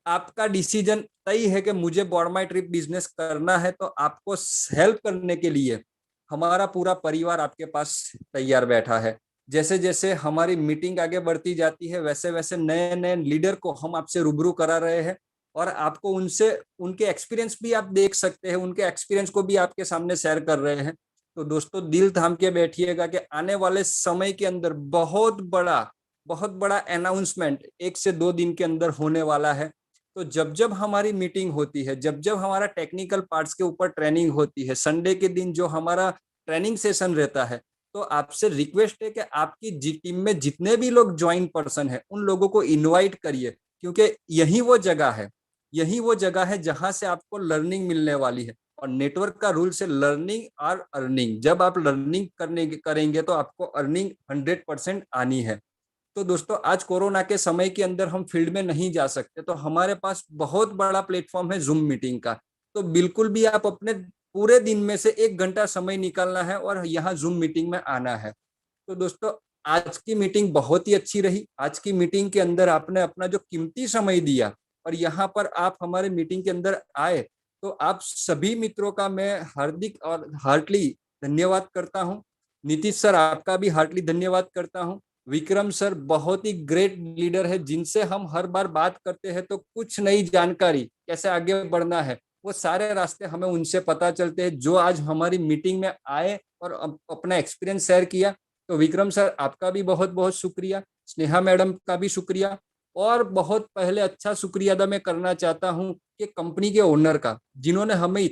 आपका डिसीजन तय है कि मुझे बॉर्डमाई ट्रिप बिजनेस करना है, तो आपको हेल्प करने के लिए हमारा पूरा परिवार आपके पास तैयार बैठा है। जैसे जैसे हमारी मीटिंग आगे बढ़ती जाती है वैसे वैसे नए नए लीडर को हम आपसे रूबरू करा रहे हैं और आपको उनसे उनके एक्सपीरियंस भी आप देख सकते हैं, उनके एक्सपीरियंस को भी आपके सामने शेयर कर रहे हैं। तो दोस्तों दिल थाम के बैठिएगा कि आने वाले समय के अंदर बहुत बड़ा अनाउंसमेंट 1 से 2 दिन के अंदर होने वाला है। तो जब जब हमारी मीटिंग होती है, जब जब हमारा टेक्निकल पार्ट्स के ऊपर ट्रेनिंग होती है, संडे के दिन जो हमारा ट्रेनिंग सेशन रहता है, तो आपसे रिक्वेस्ट है कि आपकी टीम में जितने भी लोग ज्वाइन पर्सन है उन लोगों को इनवाइट करिए। क्योंकि यही वो जगह है जहां से आपको लर्निंग मिलने वाली है। और नेटवर्क का रूल से लर्निंग और अर्निंग, जब आप लर्निंग करेंगे तो आपको अर्निंग 100% आनी है। तो दोस्तों आज कोरोना के समय के अंदर हम फील्ड में नहीं जा सकते तो हमारे पास बहुत बड़ा प्लेटफॉर्म है जूम मीटिंग का। तो बिल्कुल भी आप अपने पूरे दिन में से 1 घंटा समय निकालना है और यहाँ जूम मीटिंग में आना है। तो दोस्तों आज की मीटिंग बहुत ही अच्छी रही। आज की मीटिंग के अंदर आपने अपना जो कीमती समय दिया और यहाँ पर आप हमारे मीटिंग के अंदर आए, तो आप सभी मित्रों का मैं हार्दिक और हार्टली धन्यवाद करता हूँ। नीतीश सर आपका भी हार्टली धन्यवाद करता हूँ। विक्रम सर बहुत ही ग्रेट लीडर है जिनसे हम हर बार बात करते हैं तो कुछ नई जानकारी कैसे आगे बढ़ना है वो सारे रास्ते हमें उनसे पता चलते हैं। जो आज हमारी मीटिंग में आए और अपना एक्सपीरियंस शेयर किया, तो विक्रम सर आपका भी बहुत बहुत शुक्रिया, स्नेहा मैडम का भी शुक्रिया। और बहुत पहले अच्छा शुक्रिया अदा मैं करना चाहता हूँ कि कंपनी के ओनर का, जिन्होंने हमें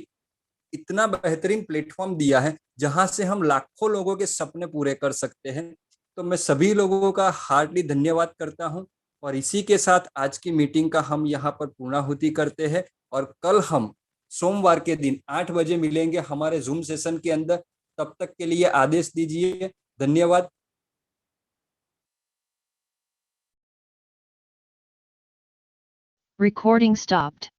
इतना बेहतरीन प्लेटफॉर्म दिया है जहां से हम लाखों लोगों के सपने पूरे कर सकते हैं। तो मैं सभी लोगों का हार्टली धन्यवाद करता हूं और इसी के साथ आज की मीटिंग का हम यहाँ पर पूर्णाहुति करते हैं। और कल हम सोमवार के दिन 8 बजे मिलेंगे हमारे जूम सेशन के अंदर। तब तक के लिए आदेश दीजिए। धन्यवाद। Recording stopped.